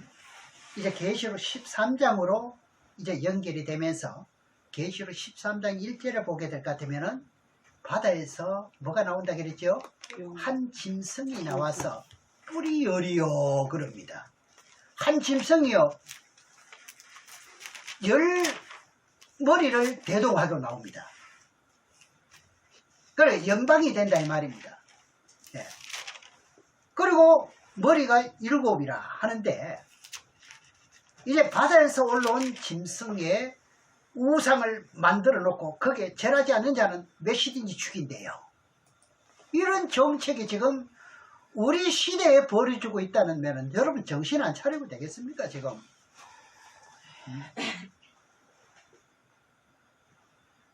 이제 계시록 13장으로 이제 연결이 되면서 계시록 13장 1절을 보게 될 것 같으면은 바다에서 뭐가 나온다 그랬죠? 한 짐승이 나와서 뿔이 여리요 그럽니다. 한 짐승이요 열 머리를 대동하고 나옵니다. 그래 영방이 된다 이 말입니다. 네. 그리고 머리가 7이라 하는데, 이제 바다에서 올라온 짐승의 우상을 만들어 놓고 거기에 절하지 않는 자는 몇시든지 죽인대요. 이런 정책이 지금 우리 시대에 벌어지고 있다는 면은 여러분 정신 안 차리고 되겠습니까 지금?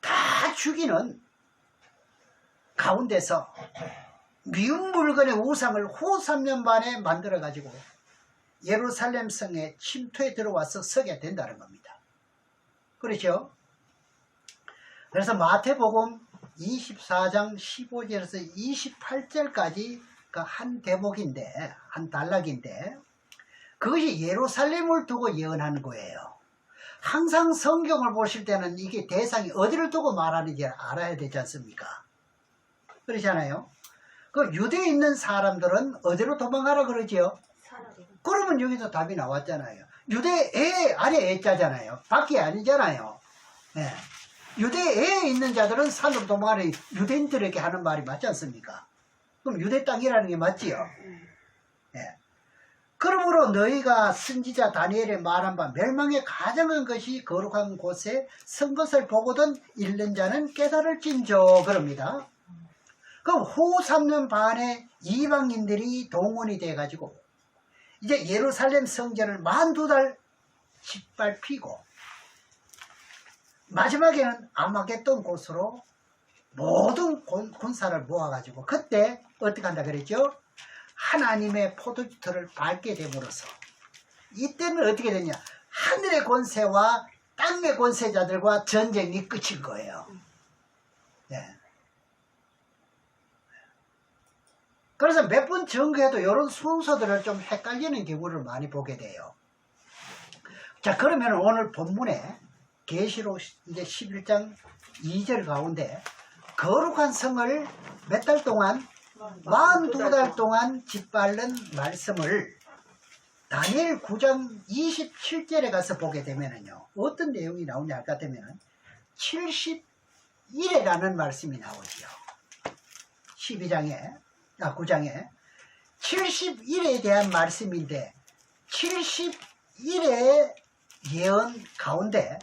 다 죽이는 가운데서 미운 물건의 우상을 후 3년 만에 만들어 가지고 예루살렘 성에 침투해 들어와서 서게 된다는 겁니다. 그렇죠? 그래서 마태복음 24장 15절에서 28절까지 그 한 대목인데, 한 단락인데, 그것이 예루살렘을 두고 예언하는 거예요. 항상 성경을 보실 때는 이게 대상이 어디를 두고 말하는지 알아야 되지 않습니까? 그렇잖아요. 그 유대에 있는 사람들은 어디로 도망가라 그러지요? 그러면 여기서 답이 나왔잖아요. 유대에 아래 애자잖아요. 밖에 아니잖아요. 네. 유대에 있는 자들은 산으로 도망가라 유대인들에게 하는 말이 맞지 않습니까? 그럼 유대 땅이라는 게 맞지요? 네. 그러므로 너희가 선지자 다니엘의 말한 바 멸망에 가정한 것이 거룩한 곳에 선 것을 보거든 읽는 자는 깨달을진저 그럽니다. 그럼 후 3년 반에 이방인들이 동원이 돼가지고 이제 예루살렘 성전을 12달 짓밟히고 마지막에는 아마겟돈 곳으로 모든 군사를 모아가지고 그때 어떻게 한다 그랬죠? 하나님의 포도주터를 밟게 됨으로써 이때는 어떻게 되냐? 하늘의 권세와 땅의 권세자들과 전쟁이 끝인 거예요. 네. 그래서 몇 번 전개해도 이런 순서들을 좀 헷갈리는 경우를 많이 보게 돼요. 자, 그러면 오늘 본문에 계시록 이제 11장 2절 가운데 거룩한 성을 몇 달 동안 42달 동안 짓밟는 말씀을 다니엘 9장 27절에 가서 보게 되면요 어떤 내용이 나오냐 할 것 같으면 71회라는 말씀이 나오지요. 9장에 71회에 대한 말씀인데 71회의 예언 가운데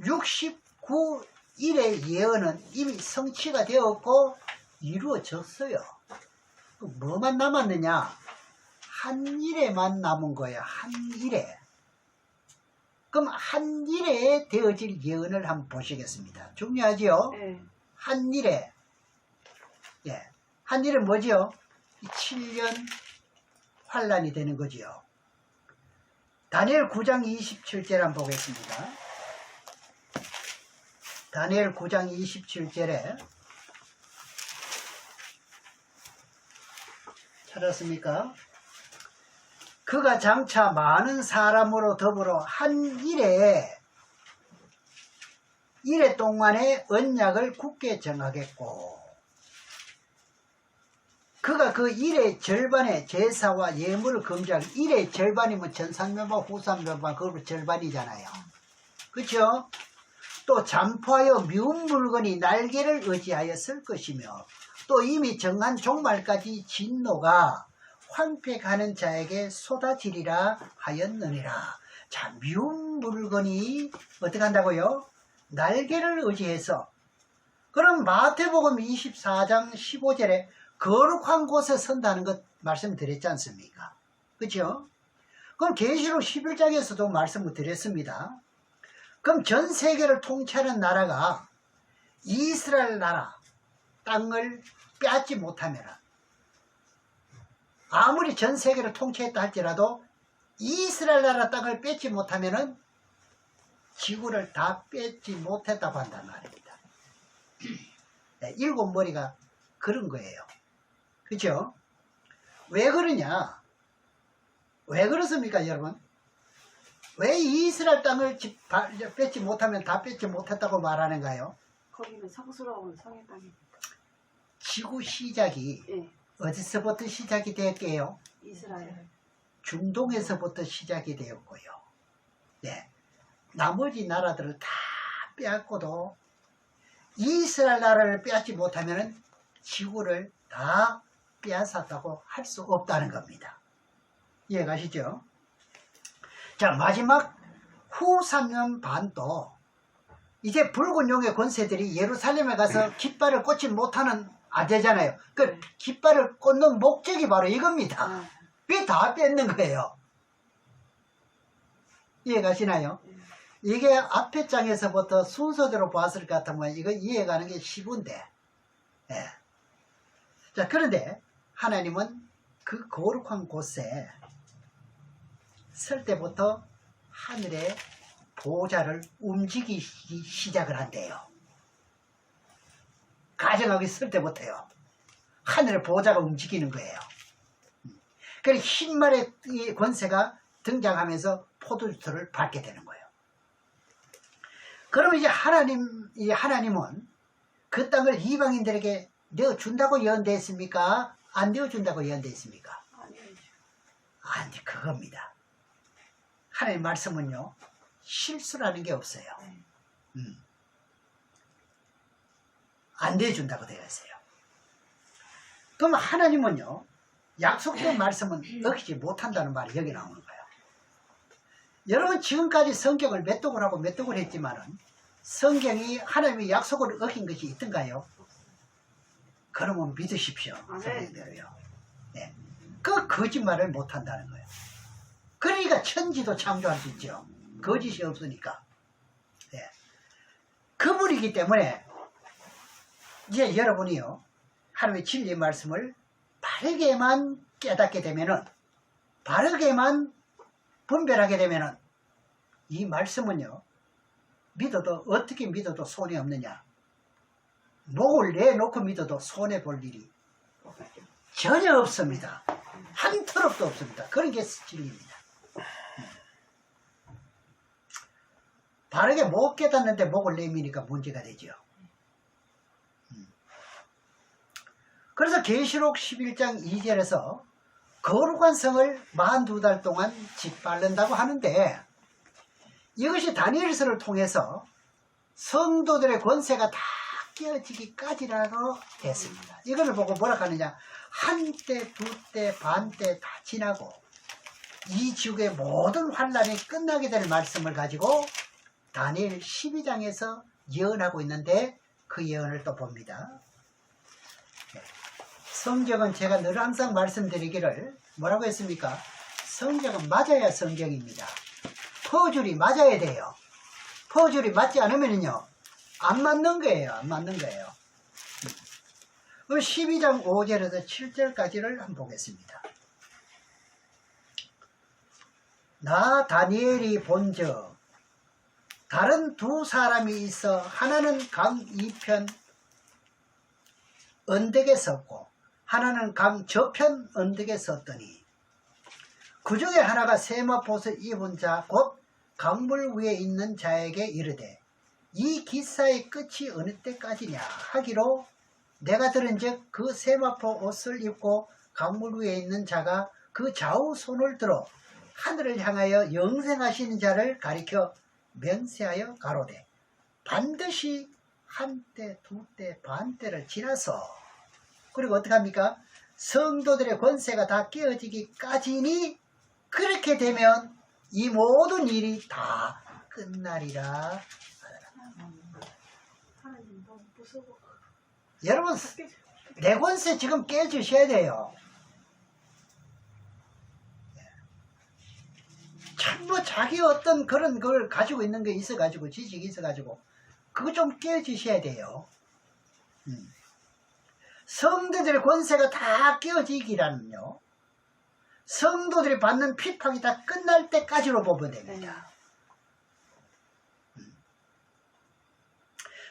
69일의 예언은 이미 성취가 되었고 이루어졌어요. 뭐만 남았느냐? 한 일에만 남은 거예요. 한 일에. 그럼 한 일에 되어질 예언을 한번 보시겠습니다. 중요하지요? 한 일에. 예. 한 일은 뭐지요? 7년 환란이 되는 거지요. 다니엘 9장 27절 한번 보겠습니다. 다니엘 9장 27절에 찾았습니까? 그가 장차 많은 사람으로 더불어 한 일에 동안에 언약을 굳게 정하겠고, 그가 그 일의 절반의 제사와 예물을 금지할, 일의 절반이면 전산면방 후산면방 그거 절반이잖아요. 그렇죠? 또 잠포하여 미운 물건이 날개를 의지하여 쓸 것이며, 또 이미 정한 종말까지 진노가 황폐하는 자에게 쏟아지리라 하였느니라. 자, 미운 물건이 어떻게 한다고요? 날개를 의지해서. 그럼 마태복음 24장 15절에 거룩한 곳에 선다는 것 말씀드렸지 않습니까? 그렇죠? 그럼 계시록 11장에서도 말씀을 드렸습니다. 그럼 전 세계를 통치하는 나라가 이스라엘 나라 땅을 빼앗지 못하면, 아무리 전 세계를 통치했다 할지라도 이스라엘 나라 땅을 뺏지 못하면 지구를 다 뺏지 못했다고 한단 말입니다. 네, 일곱 머리가 그런 거예요. 그렇죠? 왜 그러냐? 왜 그렇습니까, 여러분? 왜 이스라엘 땅을 뺏지 못하면 다 뺏지 못했다고 말하는가요? 거기는 성스러운 성의 땅입니다. 지구 시작이 예, 어디서부터 시작이 되었게요? 이스라엘. 중동에서부터 시작이 되었고요. 네. 나머지 나라들을 다 빼앗고도 이스라엘 나라를 빼앗지 못하면 지구를 다 빼앗았다고 할 수 없다는 겁니다. 이해가시죠? 자, 마지막 후 3년 반도 이제 붉은 용의 권세들이 예루살렘에 가서 깃발을 꽂지 못하는 안 되잖아요. 그 깃발을 꽂는 목적이 바로 이겁니다. 왜 다 뺏는 거예요? 이해가시나요? 이게 앞에 장에서부터 순서대로 봤을 것 같으면 이거 이해가는 게 쉬운데, 예. 자, 그런데 하나님은 그 거룩한 곳에 설 때부터 하늘의 보좌를 움직이기 시작을 한대요. 가정하게 설 때부터요. 하늘의 보좌가 움직이는 거예요. 그래서 흰말의 이 권세가 등장하면서 포도주를 밟게 되는 거예요. 그러면 이제 하나님은 그 땅을 이방인들에게 내어준다고 예언되었습니까? 안 내어준다고 예언되었습니까? 아니, 그겁니다. 하나님 말씀은요, 실수라는 게 없어요. 안 내어준다고 되어 있어요. 그럼 하나님은요, 약속된 말씀은 어기지 못한다는 말이 여기 나오는 거예요. 여러분, 지금까지 성경을 몇 독을 하고 몇 독을 했지만은 성경이 하나님의 약속을 어긴 것이 있던가요? 그러면 믿으십시오. 성경대로요. 네. 그 거짓말을 못한다는 거예요. 그러니까 천지도 창조할 수 있죠. 거짓이 없으니까. 네. 그분이기 때문에 이제 여러분이요, 하나님의 진리의 말씀을 바르게만 깨닫게 되면은, 바르게만 분별하게 되면은, 이 말씀은요, 믿어도, 어떻게 믿어도 손해 없느냐? 목을 내놓고 믿어도 손해 볼 일이 전혀 없습니다. 한 털업도 없습니다. 그런 게 진리입니다. 바르게 못 깨닫는데 목을 내미니까 문제가 되죠. 그래서 계시록 11장 2절에서 거룩한 성을 42달 동안 짓밟는다고 하는데, 이것이 다니엘서를 통해서 성도들의 권세가 다 깨어지기까지라고 했습니다. 이걸 보고 뭐라 하느냐, 한때, 두때, 반때 다 지나고 이 지구의 모든 환란이 끝나게 될 말씀을 가지고 다니엘 12장에서 예언하고 있는데, 그 예언을 또 봅니다. 성경은 제가 늘 항상 말씀드리기를 뭐라고 했습니까? 성경은 맞아야 성경입니다. 퍼즐이 맞아야 돼요. 퍼즐이 맞지 않으면요, 안 맞는 거예요. 안 맞는 거예요. 그럼 12장 5절에서 7절까지를 한번 보겠습니다. 나 다니엘이 본즉 다른 두 사람이 있어 하나는 강 이편 언덕에 섰고 하나는 강 저편 언덕에 섰더니 그 중에 하나가 세마포를 입은 자 곧 강물 위에 있는 자에게 이르되 이 기사의 끝이 어느 때까지냐 하기로 내가 들은즉 그 세마포 옷을 입고 강물 위에 있는 자가 그 좌우 손을 들어 하늘을 향하여 영생하시는 자를 가리켜 맹세하여 가로되 반드시 한때 두때 반때를 지나서 그리고 어떻게 합니까? 성도들의 권세가 다 깨어지기까지니 그렇게 되면 이 모든 일이 다 끝나리라. 하나님 너무 무서워. 여러분 내 권세 지금 깨주셔야 돼요. 참뭐 자기 어떤 그런 걸 가지고 있는 게 있어가지고 지식이 있어가지고 그거 좀 깨주셔야 돼요. 성도들의 권세가 다 깨어지기라는요. 성도들이 받는 핍박이 다 끝날 때까지로 보면 됩니다.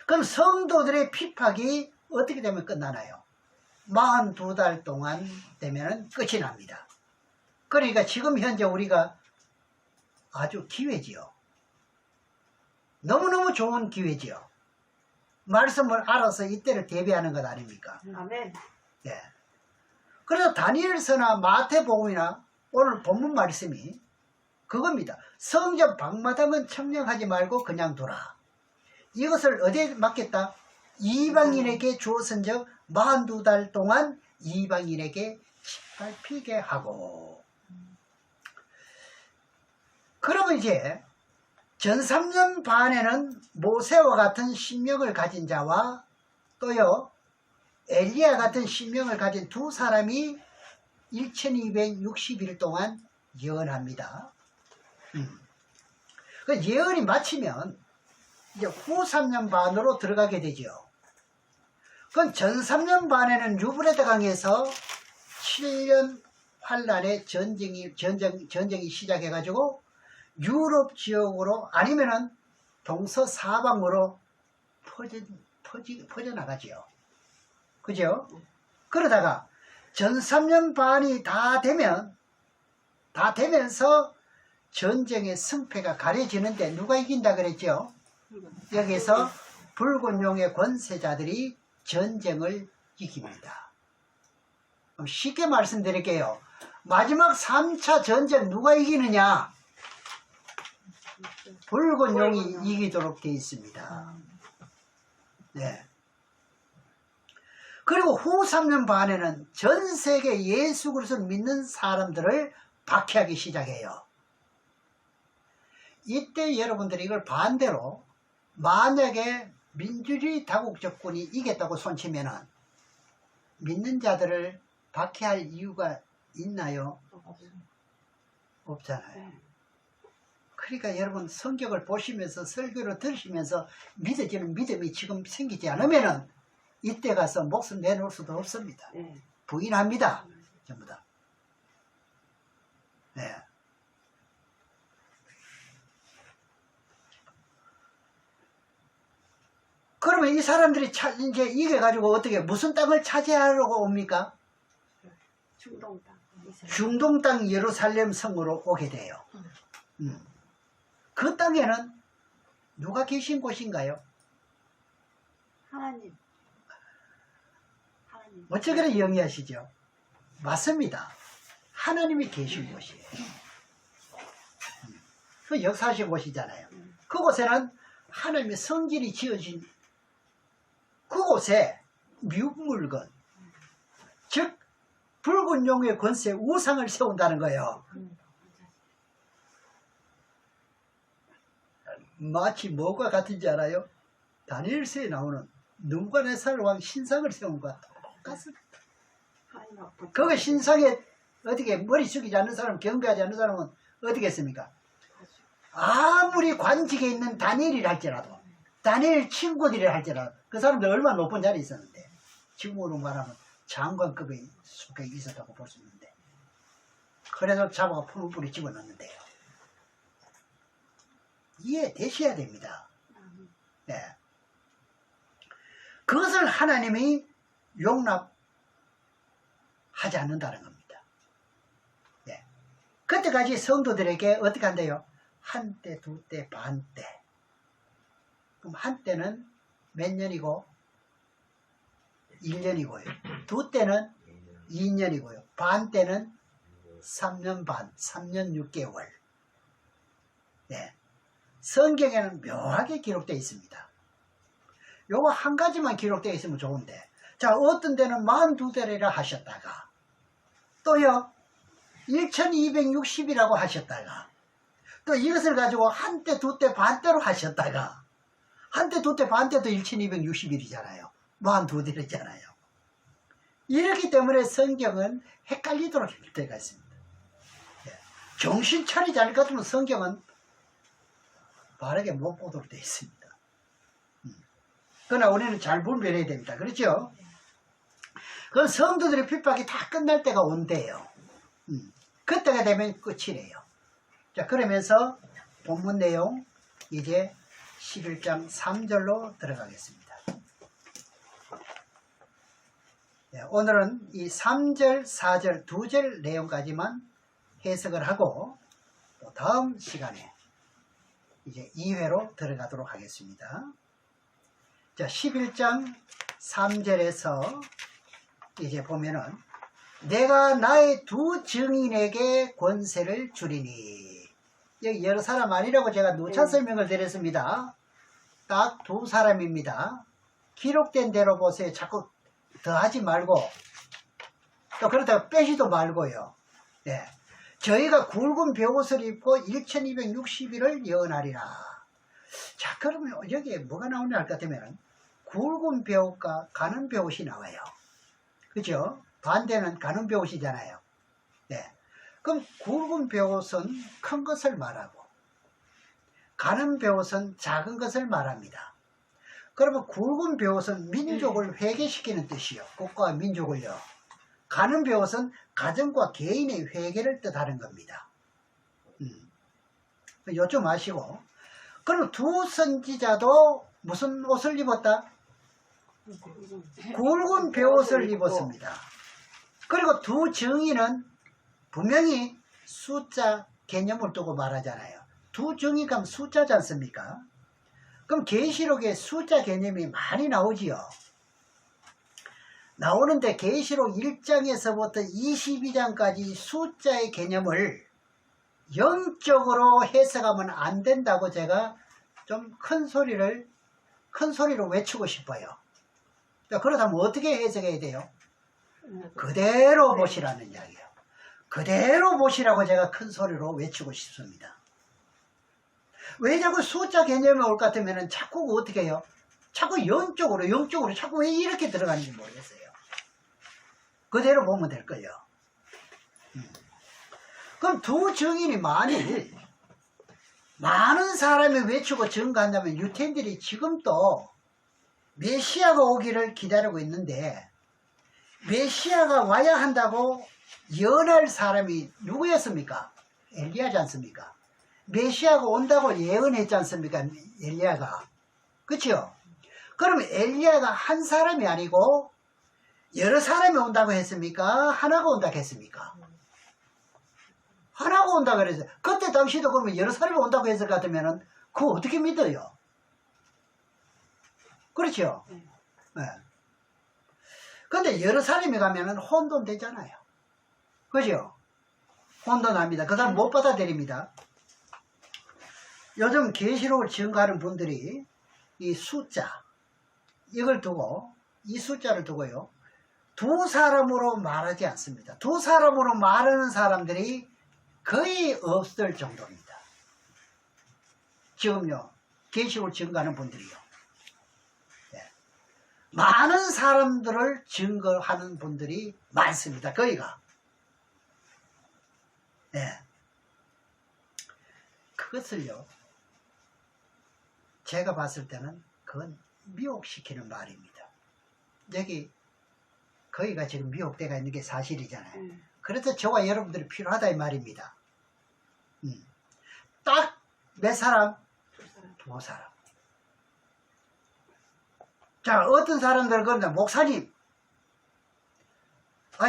그럼 성도들의 핍박이 어떻게 되면 끝나나요? 42달 동안 되면 끝이 납니다. 그러니까 지금 현재 우리가 아주 기회지요. 너무너무 좋은 기회지요. 말씀을 알아서 이때를 대비하는 것 아닙니까? 아멘. 예. 그래서 다니엘서나 마태복음이나 오늘 본문 말씀이 그겁니다. 성전 방마당은 청량하지 말고 그냥 둬라. 이것을 어디에 맡겼다? 이방인에게 주었은즉 42달 동안 이방인에게 짓밟히게 하고. 그러면 이제 전 3년 반에는 모세와 같은 신명을 가진 자와 또요 엘리야 같은 신명을 가진 두 사람이 1260일 동안 예언합니다. 그 예언이 마치면 이제 후 3년 반으로 들어가게 되죠. 그건 전 3년 반에는 유브레드 강에서 7년 환란의 전쟁이 시작해가지고 유럽 지역으로 아니면은 동서사방으로 퍼져나가지요. 그죠? 그러다가 전 3년 반이 다 되면서 전쟁의 승패가 가려지는데 누가 이긴다 그랬죠? 여기서 붉은 용의 권세자들이 전쟁을 이깁니다. 쉽게 말씀드릴게요. 마지막 3차 전쟁 누가 이기느냐? 붉은 용이 이기도록 되어 있습니다. 네. 그리고 후 3년 반에는 전 세계 예수 그리스도를 믿는 사람들을 박해하기 시작해요. 이때 여러분들이 이걸 반대로 만약에 민주주의 다국적군이 이겼다고 손치면은 믿는 자들을 박해할 이유가 있나요? 없잖아요. 그러니까 여러분 성경을 보시면서 설교를 들으시면서 믿어지는 믿음이 지금 생기지 않으면은 이때 가서 목숨 내놓을 수도 없습니다. 부인합니다. 전부 다. 네. 그러면 이 사람들이 이제 이겨가지고 어떻게 무슨 땅을 차지하려고 옵니까? 중동 땅. 중동 땅 예루살렘 성으로 오게 돼요. 그 땅에는 누가 계신 곳인가요? 하나님. 어째 그래 영위하시죠? 맞습니다. 하나님이 계신 곳이에요. 그 역사하신 곳이잖아요. 그곳에는 하나님의 성질이 지어진 그곳에 뮤물건, 즉 붉은 용의 권세 우상을 세운다는 거예요. 마치 뭐가 같은지 알아요? 다니엘서에 나오는 눈과네살 왕 신상을 세운 것 같습니다. 그 신상에 어떻게 머리 숙이지 않는 사람, 경배하지 않는 사람은 어떻게 했습니까? 아무리 관직에 있는 다니엘이라 할지라도, 다니엘 친구들이라 할지라도 그 사람들 얼마나 높은 자리에 있었는데 지금으로 말하면 장관급에 속해 있었다고 볼 수 있는데 그래서 잡아가 풀뿌리 집어넣는데요. 이해되셔야 됩니다. 네. 그것을 하나님이 용납하지 않는다는 겁니다. 네. 그때까지 성도들에게 어떻게 한대요? 한때, 두때, 반때. 그럼 한때는 몇 년이고? 1년이고요. 두때는 2년이고요. 반때는 3년 반, 3년 6개월. 네. 성경에는 묘하게 기록되어 있습니다. 요거 한 가지만 기록되어 있으면 좋은데, 자, 어떤 데는 42대리라 하셨다가, 또요, 1260이라고 하셨다가, 또 이것을 가지고 한때, 두때, 반때로 하셨다가, 한때, 두때, 반때도 1260일이잖아요. 42대리잖아요. 이렇기 때문에 성경은 헷갈리도록 할 때가 있습니다. 정신 차리지 않을 것 같으면 성경은 바르게 못 보도록 되어 있습니다. 그러나 우리는 잘 분별해야 됩니다. 그렇죠? 그럼 성도들의 핍박이 다 끝날 때가 온대요. 그때가 되면 끝이래요. 자, 그러면서 본문 내용 이제 11장 3절로 들어가겠습니다. 네, 오늘은 이 3절, 4절, 2절 내용까지만 해석을 하고 또 다음 시간에 이제 2회로 들어가도록 하겠습니다. 자, 11장 3절에서 이제 보면은 내가 나의 두 증인에게 권세를 주리니, 여기 여러 사람 아니라고 제가 누차 설명을 드렸습니다. 딱 두 사람입니다. 기록된 대로 보세요. 자꾸 더하지 말고 또 그렇다고 빼지도 말고요. 네. 저희가 굵은 벼옷을 입고 1260일을 예언하리라. 자, 그러면 여기에 뭐가 나오냐 할 것 같으면 굵은 벼옷과 가는 벼옷이 나와요. 그죠? 반대는 가는 벼옷이잖아요. 네. 그럼 굵은 벼옷은 큰 것을 말하고 가는 벼옷은 작은 것을 말합니다. 그러면 굵은 벼옷은 민족을 회개시키는 뜻이요. 국가와 민족을요. 가는 벼옷은 가정과 개인의 회개를 뜻하는 겁니다. 요점 아시고. 그럼 두 선지자도 무슨 옷을 입었다? 굵은 벼옷을 입었습니다. 그리고 두 증인은 분명히 숫자 개념을 두고 말하잖아요. 두 증인 가면 숫자지 않습니까? 그럼 계시록에 숫자 개념이 많이 나오지요. 나오는데 계시록 1장에서부터 22장까지 숫자의 개념을 영적으로 해석하면 안 된다고 제가 좀 큰 소리로 외치고 싶어요. 그렇다면 어떻게 해석해야 돼요? 그대로 보시라는 이야기예요. 그대로 보시라고 제가 큰 소리로 외치고 싶습니다. 왜 자꾸 숫자 개념이 올 것 같으면 자꾸 어떻게 해요? 자꾸 영적으로 자꾸 왜 이렇게 들어가는지 모르겠어요. 그대로 보면 될 거예요. 그럼 두 증인이 만일 많은 사람이 외치고 증거한다면 유태인들이 지금도 메시아가 오기를 기다리고 있는데 메시아가 와야 한다고 예언할 사람이 누구였습니까? 엘리야지 않습니까? 메시아가 온다고 예언했지 않습니까? 엘리야가. 그렇죠? 그럼 엘리야가 한 사람이 아니고 여러 사람이 온다고 했습니까? 하나가 온다고 했습니까? 하나가 온다고 그랬어요. 그때 당시도 그러면 여러 사람이 온다고 했을 것 같으면 그거 어떻게 믿어요? 그렇죠? 네. 근데 여러 사람이 가면은 혼돈되잖아요. 그죠? 혼돈합니다. 그 사람 못 받아들입니다. 요즘 계시록을 증거하는 분들이 이 숫자, 이걸 두고, 이 숫자를 두고요, 두 사람으로 말하지 않습니다. 두 사람으로 말하는 사람들이 거의 없을 정도입니다. 지금요, 계시록을 증거하는 분들이요. 네. 많은 사람들을 증거하는 분들이 많습니다. 거의가. 네. 그것을요, 제가 봤을 때는 그건 미혹시키는 말입니다. 여기 거기가 지금 미혹되어 있는 게 사실이잖아요. 그래서 저와 여러분들이 필요하다 이 말입니다. 딱 몇 사람? 두 사람. 자, 어떤 사람들은 그런다. 목사님,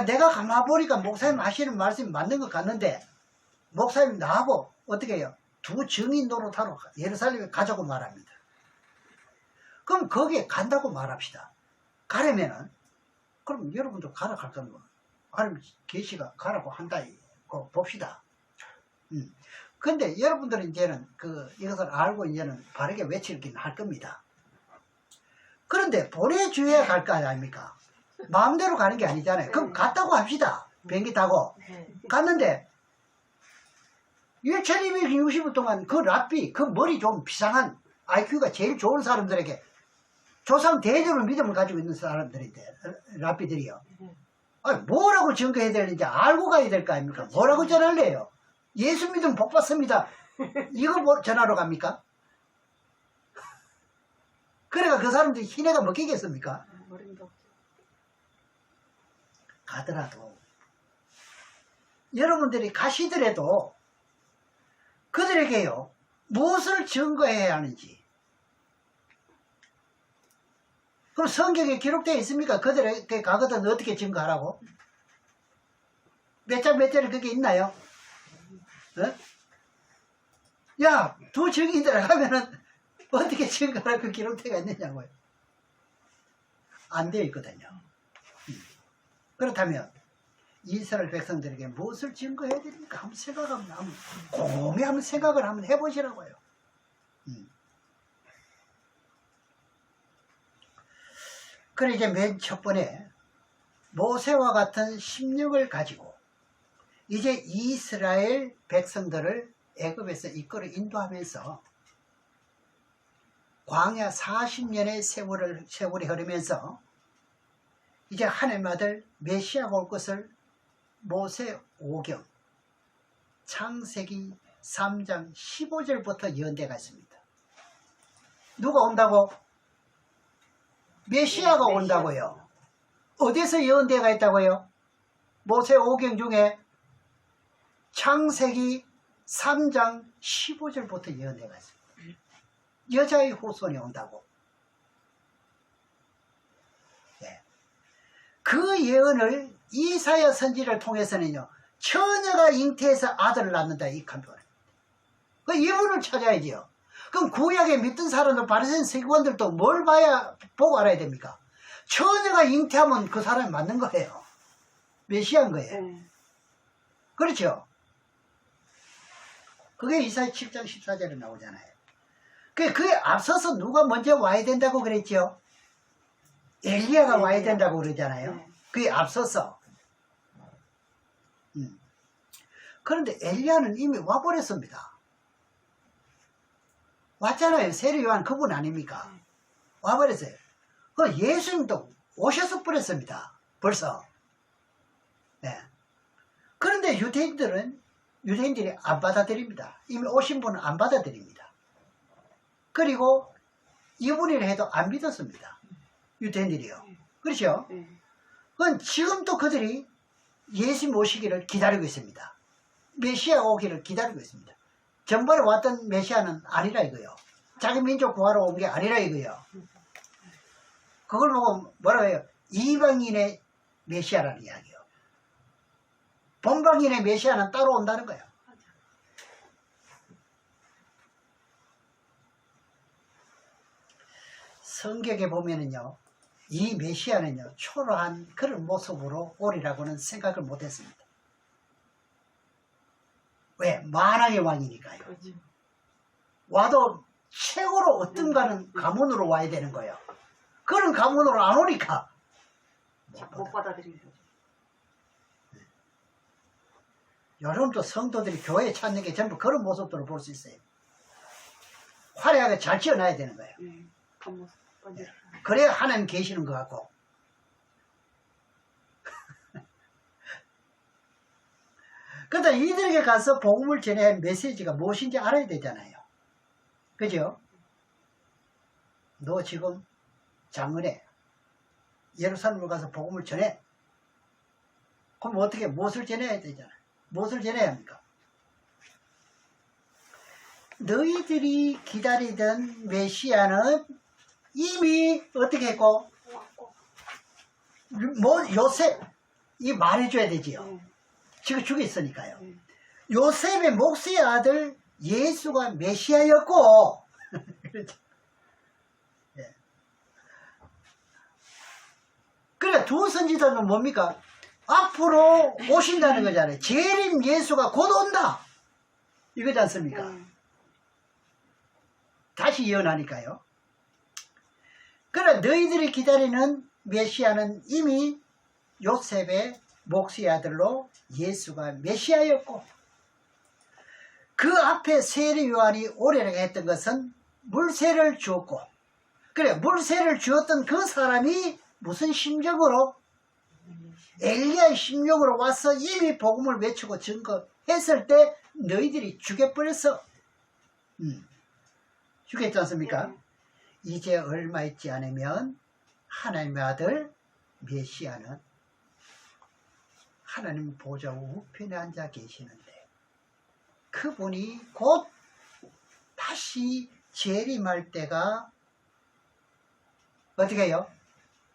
내가 가만 보니까 목사님 하시는 말씀이 맞는 것 같는데 목사님 나하고 어떻게 해요? 두 증인 노릇하러 예루살렘에 가자고 말합니다. 그럼 거기에 간다고 말합시다. 가려면은 그럼 여러분도 가라 갈 겁니다. 아니면 계시가 가라고 한다 이거 봅시다. 근데 여러분들은 이제는 이것을 알고 이제는 바르게 외치긴 할 겁니다. 그런데 보내줘야 갈 거 아닙니까? 마음대로 가는 게 아니잖아요. 그럼 갔다고 합시다. 비행기 타고 네. 갔는데 1260일 동안 그 랍비, 그 머리 좀 비상한 IQ가 제일 좋은 사람들에게 조상 대조를 믿음을 가지고 있는 사람들인데 랍비들이요. 아니, 뭐라고 증거해야 되는지 알고 가야 될 거 아닙니까? 뭐라고 전할래요? 예수 믿으면 복 받습니다. 이거 뭐 전하러 갑니까? 그래가 그 사람들이 희내가 먹히겠습니까? 어림도 없죠. 가더라도 여러분들이 가시더라도 그들에게요 무엇을 증거해야 하는지 그럼 성경에 기록되어 있습니까? 그들에게 가거든 어떻게 증거하라고? 몇 장 몇 절에 그게 있나요? 어? 야, 두 증인들 가면은 어떻게 증거하라고 기록되어 있느냐고요? 안 되어 있거든요. 그렇다면 이스라엘 백성들에게 무엇을 증거해야 됩니까? 한번 생각하면, 곰곰이 한번 생각을 한번 해보시라고요. 그래 이제 맨 첫 번에 모세와 같은 심령을 가지고 이제 이스라엘 백성들을 애굽에서 이끌어 인도하면서 광야 40년의 세월이 흐르면서 이제 하나님 아들 메시아가 올 것을 모세 5경 창세기 3장 15절부터 예언되어 있습니다. 누가 온다고? 메시아가 온다고요. 어디서 예언되어 있다고요? 모세 5경 중에 창세기 3장 15절부터 예언되어 있습니다. 여자의 후손이 온다고. 네. 그 예언을 이사야 선지를 통해서는요, 처녀가 잉태해서 아들을 낳는다 이 간표를. 그 이분을 찾아야지요. 그럼 구약에 믿던 사람들 바리새인 서기관들도 뭘 보고 알아야 됩니까? 처녀가 잉태하면 그 사람이 맞는 거예요. 메시아인 거예요. 그렇죠? 그게 이사야 7장 14절에 나오잖아요. 그에 앞서서 누가 먼저 와야 된다고 그랬죠? 엘리야가 와야 된다고 그러잖아요. 그에 앞서서. 그런데 엘리야는 이미 와버렸습니다. 왔잖아요. 세례 요한 그분 아닙니까? 와버렸어요. 그 예수님도 오셔서 버렸습니다. 벌써. 네. 그런데 유대인들이 안 받아들입니다. 이미 오신 분은 안 받아들입니다. 그리고 이분이라 해도 안 믿었습니다. 유대인들이요. 그렇죠? 그건 지금도 그들이 예수님 오시기를 기다리고 있습니다. 메시아 오기를 기다리고 있습니다. 전번에 왔던 메시아는 아니라 이거요. 자기 민족 구하러 온 게 아니라 이거요. 그걸 보고 뭐라고 해요? 이방인의 메시아라는 이야기요. 본방인의 메시아는 따로 온다는 거예요. 성경에 보면은요, 이 메시아는요, 초라한 그런 모습으로 오리라고는 생각을 못했습니다. 왜? 만왕의 왕이니까요. 그렇죠. 와도 최고로 어떤가는 가문으로 와야 되는 거예요. 그런 가문으로 안 오니까 못 받아들이는 거죠. 여러분도 성도들이 교회에 찾는 게 전부 그런 모습들을 볼 수 있어요. 화려하게 잘 지어놔야 되는 거예요. 겉모습 번지르르. 그래야 하나님 계시는 것 같고. 그러다 이들에게 가서 복음을 전해야 할 메시지가 무엇인지 알아야 되잖아요. 그죠? 너 지금 장은혜 예루살렘을 가서 복음을 전해. 그럼 어떻게 무엇을 전해야 되잖아요. 무엇을 전해야 합니까? 너희들이 기다리던 메시아는 이미 어떻게 했고 요새 이 말해줘야 되지요. 지금 죽어 있으니까요. 요셉의 목수의 아들 예수가 메시아였고 그렇죠. 예. 그래 두 선지자는 뭡니까? 앞으로 오신다는 거잖아요. 재림 예수가 곧 온다 이거지 않습니까? 다시 예언하니까요. 그래 너희들이 기다리는 메시아는 이미 요셉의 목수의 아들로 예수가 메시아였고, 그 앞에 세례 요한이 오래라고 했던 것은 물세를 주었고, 그래 물세를 주었던 그 사람이 무슨 심정으로? 엘리야의 심령으로 와서 이미 복음을 외치고 증거했을 때 너희들이 죽여버렸어. 죽였지 않습니까? 이제 얼마 있지 않으면 하나님의 아들 메시아는 하나님 보좌 우편에 앉아 계시는데 그분이 곧 다시 재림할 때가 어떻게 해요?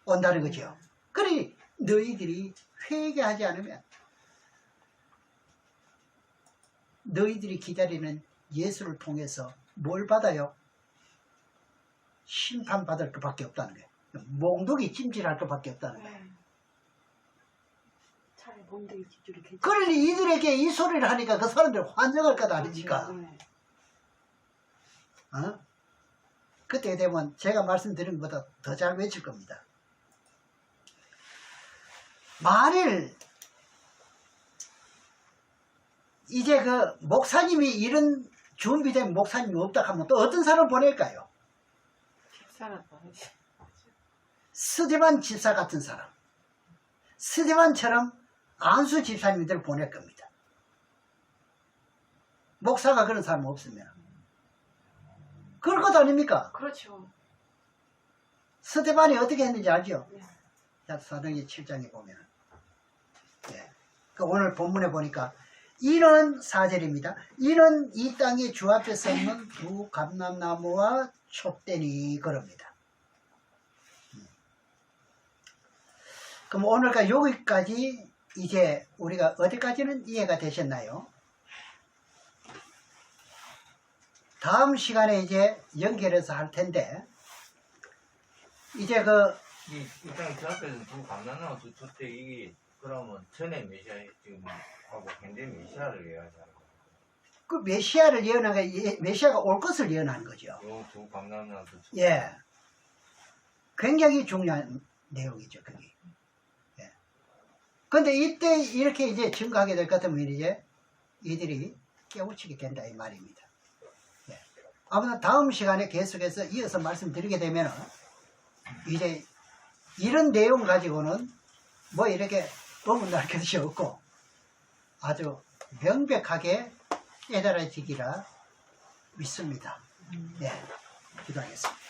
온다는 거죠. 그러니 너희들이 회개하지 않으면 너희들이 기다리는 예수를 통해서 뭘 받아요? 심판받을 것밖에 없다는 거예요. 몽둥이 찜질할 것밖에 없다는 거예요. 차라리 몽둥이 찜질이 괜찮아. 그러니 이들에게 이 소리를 하니까 그 사람들 환장할 것 아닙니까? 어? 그때 되면 제가 말씀드린 것보다 더 잘 외칠 겁니다. 만일 이제 그 목사님이 이런 준비된 목사님이 없다 하면 또 어떤 사람 보낼까요? 스데반 집사 같은 사람, 스데반처럼 안수 집사님들 보낼 겁니다. 목사가 그런 사람 없으면 그럴 것 아닙니까? 그렇죠. 스데반이 어떻게 했는지 알죠? 네. 자, 사도행전 7장에 보면 그 오늘 본문에 보니까 이는 4절입니다. 이는 이 땅에 주 앞에 섰는 두 감람나무와 촛대니 그럽니다. 그럼 오늘까지 여기까지 이제 우리가 어디까지는 이해가 되셨나요? 다음 시간에 이제 연결해서 할 텐데 이제 이 땅에 저 앞에서 두 감람나무 두 촛대 이 그러면 전에 메시아 지금 하고 현재 메시아를 얘기하지 않을까? 그 메시아를 예언한 게 메시아가 올 것을 예언한 거죠. 요 두 감람나무 두 촛대. 예. 굉장히 중요한 내용이죠, 그게. 예. 근데 이때 이렇게 이제 증거하게 될 것 같으면 이제 이들이 깨우치게 된다, 이 말입니다. 예. 아무튼 다음 시간에 계속해서 이어서 말씀드리게 되면 이제 이런 내용 가지고는 뭐 이렇게 어긋날 것이 없고 아주 명백하게 깨달아지기라 믿습니다. 네, 기도하겠습니다.